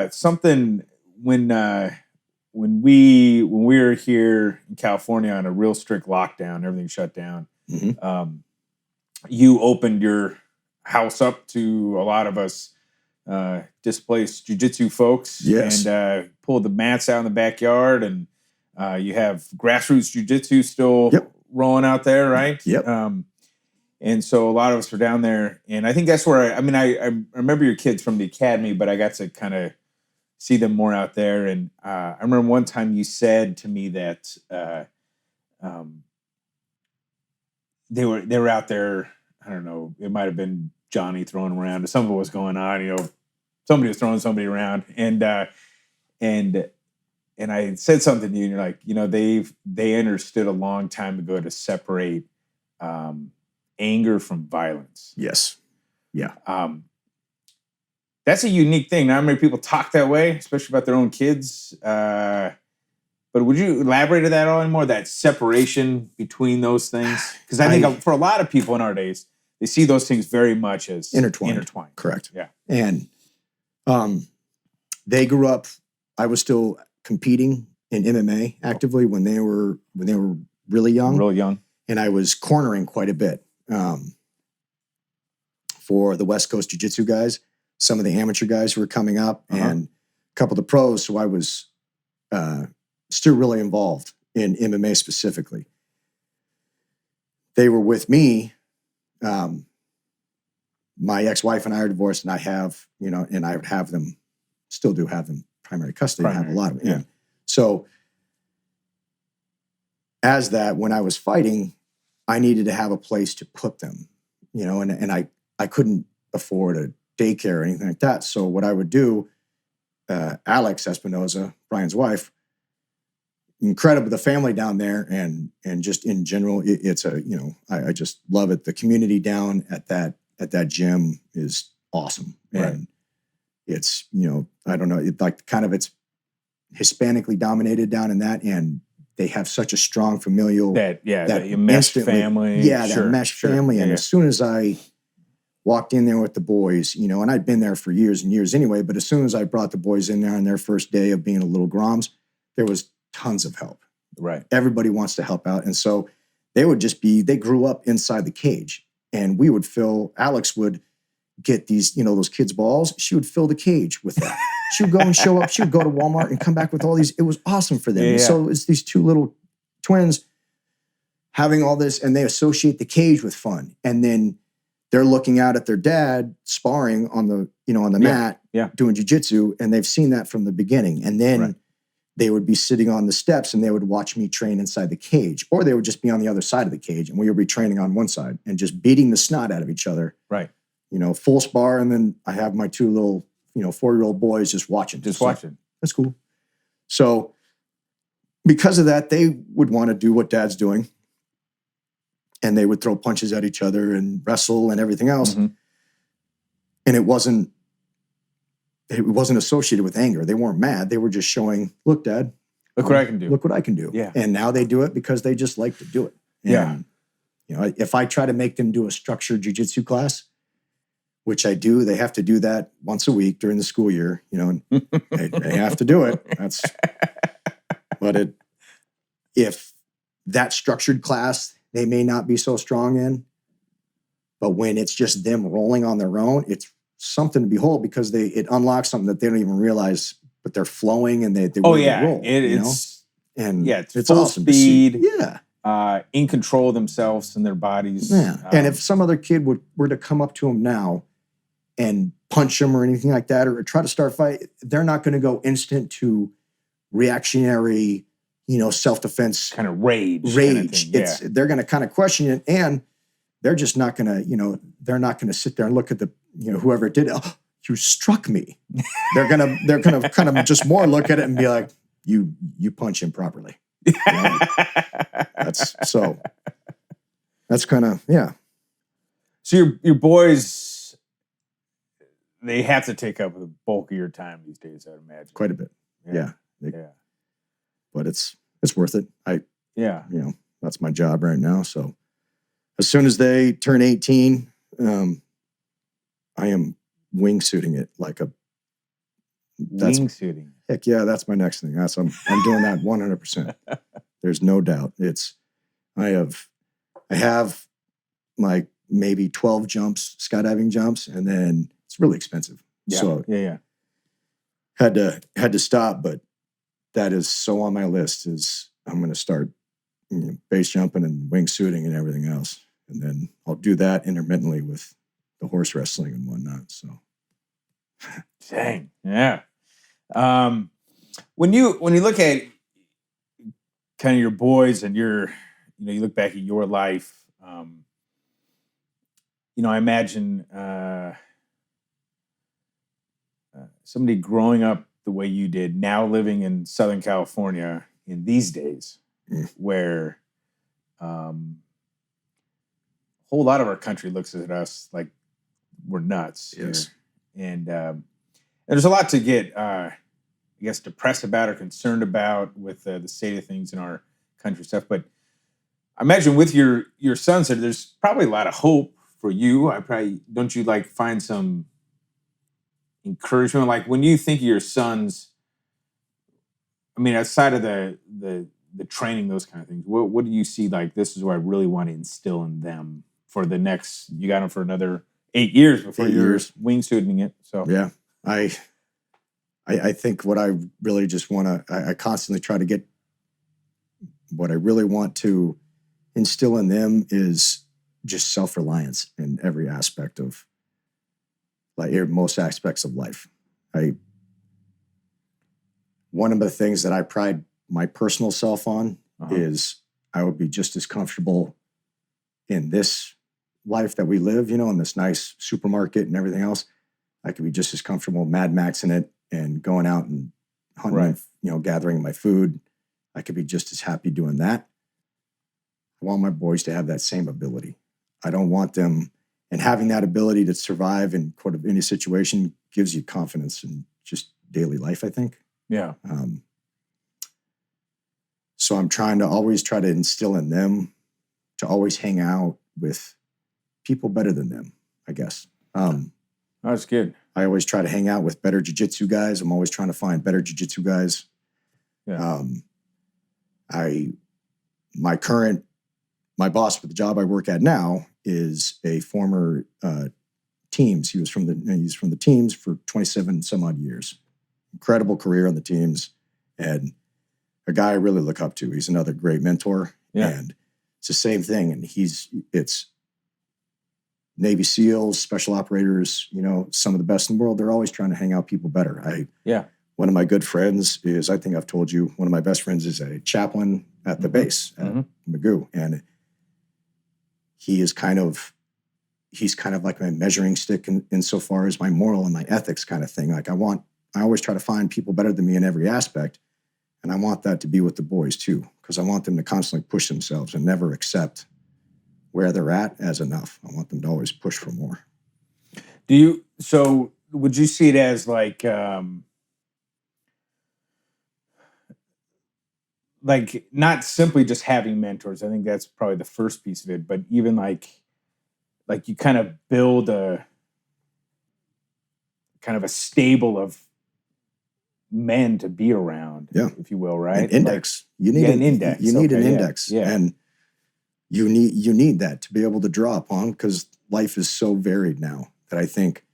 Something when we were here in California on a real strict lockdown, everything shut down. You opened your house up to a lot of us displaced jiu-jitsu folks. Yes. And pulled the mats out in the backyard, and you have Grassroots jiu-jitsu still rolling out there, right? Yep. And so a lot of us were down there, and I think that's where I remember your kids from the academy, but I got to kind of see them more out there. And I remember one time you said to me that they were out there. I don't know. It might have been Johnny throwing them around, or something was going on. Somebody was throwing somebody around, and I said something to you, and you're like, they understood a long time ago to separate anger from violence. Yes. Yeah. That's a unique thing. Not many people talk that way, especially about their own kids. But would you elaborate on that all more? That separation between those things? Because I think for a lot of people in our days, they see those things very much as intertwined. Correct. Yeah. And they grew up. I was still competing in MMA actively when they were really young. Real young. And I was cornering quite a bit for the West Coast Jiu-Jitsu guys, some of the amateur guys who were coming up, and a couple of the pros. So I was still really involved in MMA specifically. They were with me. My ex-wife and I are divorced, and I have, and I would have them, still do have them primary custody. I have a lot of them. Yeah. So as that, when I was fighting, I needed to have a place to put them, and I couldn't afford a daycare or anything like that. So what I would do, Alex Espinoza, Brian's wife, incredible, the family down there, and just in general, it's I just love it. The community down at that gym is awesome. Right. And it's, I don't know, it's like kind of, it's Hispanically dominated down in that, and they have such a strong familial that mesh family. Yeah, that mesh family. And as soon as I walked in there with the boys, and I'd been there for years and years anyway, but as soon as I brought the boys in there on their first day of being a little Groms, there was tons of help. Right. Everybody wants to help out. And so they grew up inside the cage, and Alex would get these, those kids' balls. She would fill the cage with that. She would go and show up. She would go to Walmart and come back with all these. It was awesome for them. Yeah. So it's these two little twins having all this, and they associate the cage with fun. And then they're looking out at their dad sparring on the mat, doing jiu-jitsu, and they've seen that from the beginning. And then they would be sitting on the steps and they would watch me train inside the cage, or they would just be on the other side of the cage and we would be training on one side and just beating the snot out of each other. Right. Full spar. And then I have my two little, 4-year-old boys just watching. Watching. That's cool. So because of that, they would want to do what dad's doing, and they would throw punches at each other and wrestle and everything else. Mm-hmm. And it wasn't associated with anger. They weren't mad. They were just showing, look, Dad. Look what I can do. Look what I can do. Yeah. And now they do it because they just like to do it. And, if I try to make them do a structured jiu-jitsu class, which I do, they have to do that once a week during the school year, and they have to do it. But if that structured class, they may not be so strong in, but when it's just them rolling on their own, it's something to behold, because it unlocks something that they don't even realize, but they're flowing and they roll. It's full awesome speed. Yeah. In control of themselves and their bodies. Yeah. And if some other kid were to come up to them now and punch them or anything like that, or try to start fight, they're not going to go instant to reactionary, self-defense. Kind of rage. Kind of thing. They're going to kind of question it, and they're just not going to, they're not going to sit there and look at the, whoever did it. Oh, you struck me. They're going to kind of just more look at it and be like, you punch him properly. That's kind of, yeah. So your boys, they have to take up the bulk of your time these days, I'd imagine. Quite a bit. Yeah. But it's worth it. That's my job right now. So as soon as they turn 18, I am wingsuiting it like a... Wingsuiting? Heck yeah, that's my next thing. I'm doing that 100%. There's no doubt. I have like maybe 12 skydiving jumps, and then it's really expensive. Yeah. So had to stop, but that is so on my list. Is I'm going to start base jumping and wingsuiting and everything else, and then I'll do that intermittently with the horse wrestling and whatnot. So, dang, yeah. When you look at kind of your boys and you look back at your life, I imagine somebody growing up the way you did, now living in Southern California in these days, where a whole lot of our country looks at us like we're nuts. Yes. And there's a lot to get, I guess, depressed about or concerned about with the state of things in our country stuff. But I imagine with your sons, there's probably a lot of hope for you. Don't you like find some encouragement? Like when you think of your sons, I mean, outside of the training, those kind of things, what do you see like, this is what I really want to instill in them for the next, you got them for another 8 years before you're wingsuiting it. So yeah, I think what I really just want to, I constantly try to get, what I really want to instill in them is just self-reliance in every aspect of, like most aspects of life. One of the things that I pride my personal self on is I would be just as comfortable in this life that we live, you know, in this nice supermarket and everything else. I could be just as comfortable Mad Maxing it and going out and hunting, Right. you know, gathering my food. I could be just as happy doing that. I want my boys to have that same ability. I don't want them, and having that ability to survive in sort of any situation gives you confidence in just daily life, I think. Yeah. So I'm trying to always try to instill in them to always hang out with people better than them, I guess. That's good. I always try to hang out with better jiu-jitsu guys. I'm always trying to find better jiu-jitsu guys. Yeah. My boss for the job I work at now is a former teams. He's from the teams for 27 some odd years. Incredible career on the teams, and a guy I really look up to. He's another great mentor. Yeah. And it's the same thing. And it's Navy SEALs, special operators, you know, some of the best in the world. They're always trying to hang out people better. One of my good friends is, I think I've told you, one of my best friends is a chaplain at the base at Magoo. And he's kind of like my measuring stick insofar as my moral and my ethics kind of thing. Like I always try to find people better than me in every aspect. And I want that to be with the boys too, because I want them to constantly push themselves and never accept where they're at as enough. I want them to always push for more. So would you see it as like not simply just having mentors? I think that's probably the first piece of it, but even like you kind of build a kind of a stable of men to be around, if you will, right? An index. You need an index. You need an index. Yeah. And you need that to be able to draw upon, because life is so varied now that I think,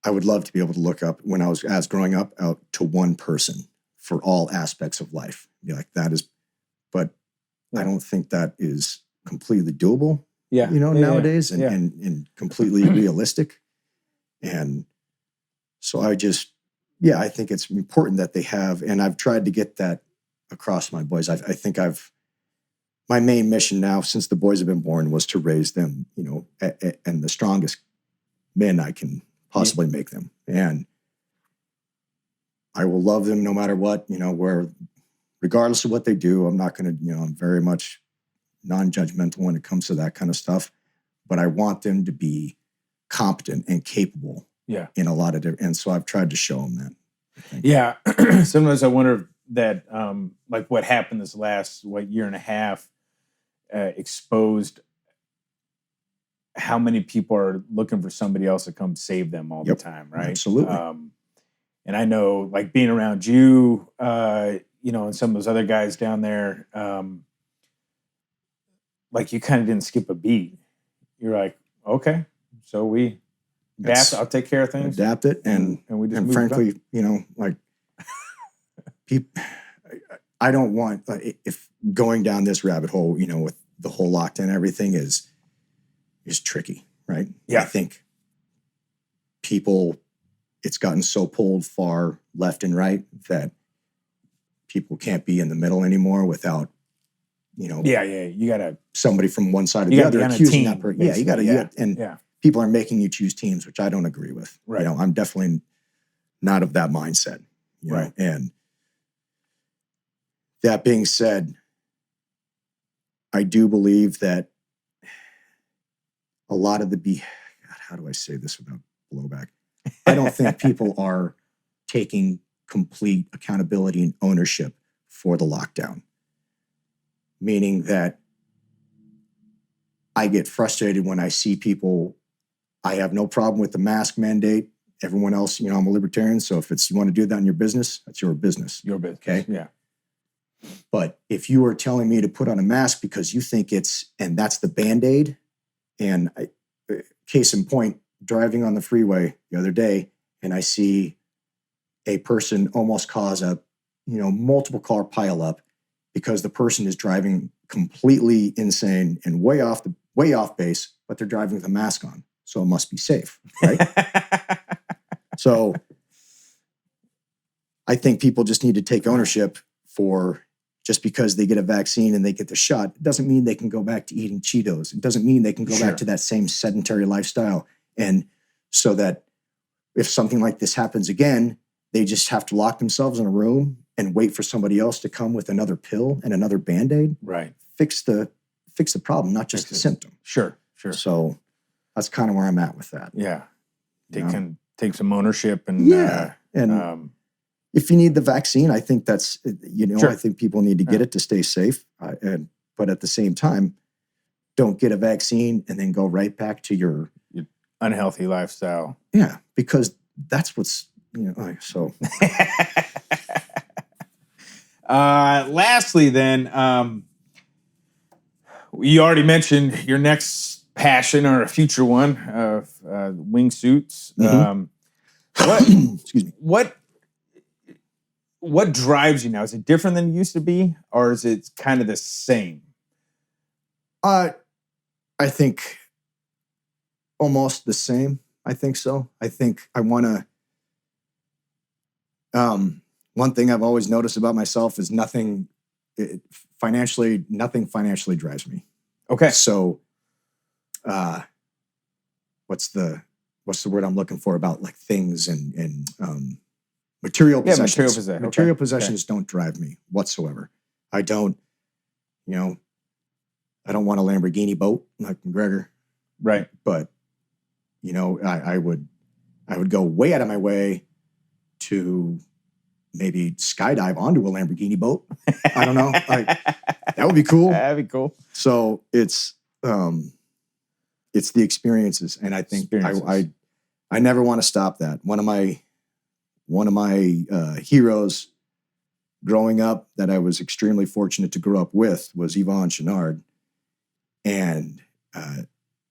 I would love to be able to look up when I was growing up out to one person for all aspects of life. Be like, that is, but I don't think that is completely doable. Yeah. You know, nowadays and completely realistic. And so I think it's important that they have, and I've tried to get that across my boys. I think my main mission now since the boys have been born was to raise them, you know, and the strongest men I can possibly make them. And I will love them no matter what, you know, regardless of what they do. I'm not going to, you know, I'm very much non-judgmental when it comes to that kind of stuff, but I want them to be competent and capable in a lot of different, and so I've tried to show them that. Yeah. Sometimes I wonder that, like what happened this last, year and a half, exposed how many people are looking for somebody else to come save them all the time, right? Absolutely. And I know, like being around you, you know, and some of those other guys down there, like you kind of didn't skip a beat. You're like, okay, so we adapt. I'll take care of things. Adapt it, and we just and move frankly, you know, like people, I don't want if going down this rabbit hole, you know, with the whole lockdown, everything is tricky, right? Yeah. I think it's gotten so pulled far left and right that people can't be in the middle anymore without, you know, you gotta somebody from one side or the other accusing that person. Yeah, you gotta, and people are making you choose teams, which I don't agree with. Right. You know, I'm definitely not of that mindset. You know? And that being said, I do believe that a lot of God, how do I say this without blowback? I don't think people are taking complete accountability and ownership for the lockdown. Meaning that I get frustrated when I see people. I have no problem with the mask mandate. Everyone else, you know, I'm a libertarian. So if you want to do that in your business, that's your business. Your business. Okay. Yeah. But if you are telling me to put on a mask because you think and that's the Band-Aid, and case in point, driving on the freeway the other day, and I see a person almost cause a, you know, multiple car pileup because the person is driving completely insane and way off base, but they're driving with a mask on. So it must be safe, right? So I think people just need to take ownership for just because they get a vaccine and they get the shot, it doesn't mean they can go back to eating Cheetos. It doesn't mean they can go back to that same sedentary lifestyle. And so that if something like this happens again, they just have to lock themselves in a room and wait for somebody else to come with another pill and another Band-Aid. Right. Fix the problem, not just the symptom. Sure. So that's kind of where I'm at with that. Yeah. They can take some ownership and if you need the vaccine, I think that's, I think people need to get it to stay safe. But at the same time, don't get a vaccine and then go right back to your unhealthy lifestyle. Yeah, because that's what's, so. Lastly, then, you already mentioned your next passion or a future one of wingsuits. Excuse me. What drives you now? Is it different than it used to be, or is it kind of the same? I think almost the same. I think so. I think I want to. One thing I've always noticed about myself is nothing financially drives me. Okay. So, what's the word I'm looking for about like things and material possessions? Material possessions don't drive me whatsoever. I don't want a Lamborghini boat like McGregor. Right. But, I would go way out of my way to maybe skydive onto a Lamborghini boat. I don't know. That would be cool. That'd be cool. So it's the experiences. And I think I never want to stop that. One of my heroes growing up that I was extremely fortunate to grow up with was Avalanche. And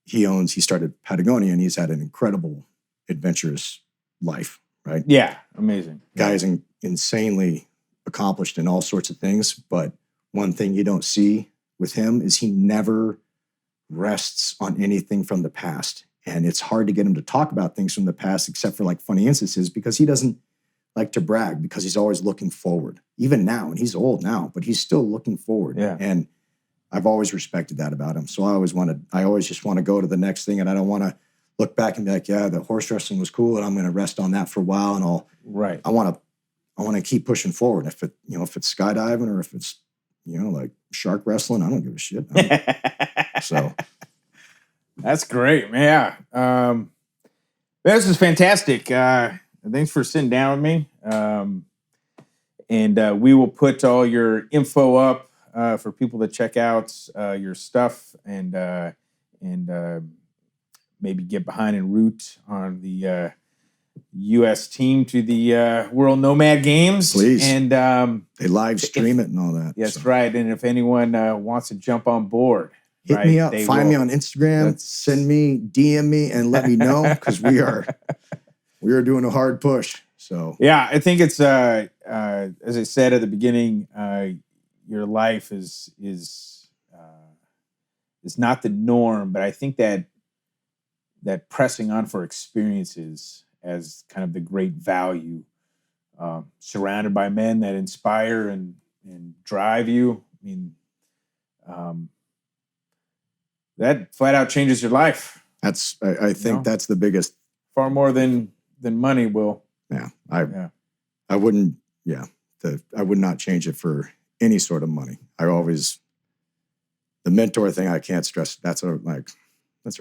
he started Patagonia, and he's had an incredible adventurous life, right? Yeah, amazing. Guy's insanely accomplished in all sorts of things, but one thing you don't see with him is he never rests on anything from the past. And it's hard to get him to talk about things from the past, except for like funny instances, because he doesn't like to brag, because he's always looking forward. Even now, and he's old now, but he's still looking forward. Yeah. And I've always respected that about him. So I always just want to go to the next thing, and I don't want to look back and be like, yeah, the horse wrestling was cool, and I'm going to rest on that for a while, and I want to keep pushing forward. If it's skydiving or if it's, like shark wrestling, I don't give a shit. So that's great, man. Yeah. This is fantastic. Thanks for sitting down with me. And we will put all your info up for people to check out your stuff and maybe get behind and root on the U.S. team to the World Nomad Games. Please. And they live stream it and all that. That's right. And if anyone wants to jump on board, hit me up. Find me on Instagram. Send me, DM me, and let me know, because we are doing a hard push. So yeah, I think it's as I said at the beginning, your life is not the norm, but I think that pressing on for experiences as kind of the great value, surrounded by men that inspire and drive you. I mean, that flat out changes your life. I think that's the biggest, far more than money will. Yeah, I wouldn't. Yeah, I would not change it for any sort of money. The mentor thing, I can't stress. That's a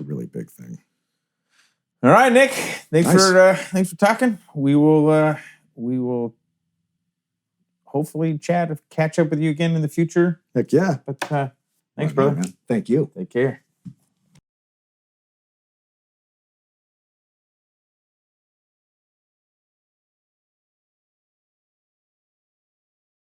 really big thing. All right, Nick. Thanks for talking. We will hopefully catch up with you again in the future. Heck yeah. But thanks, brother. Man. Thank you. Take care.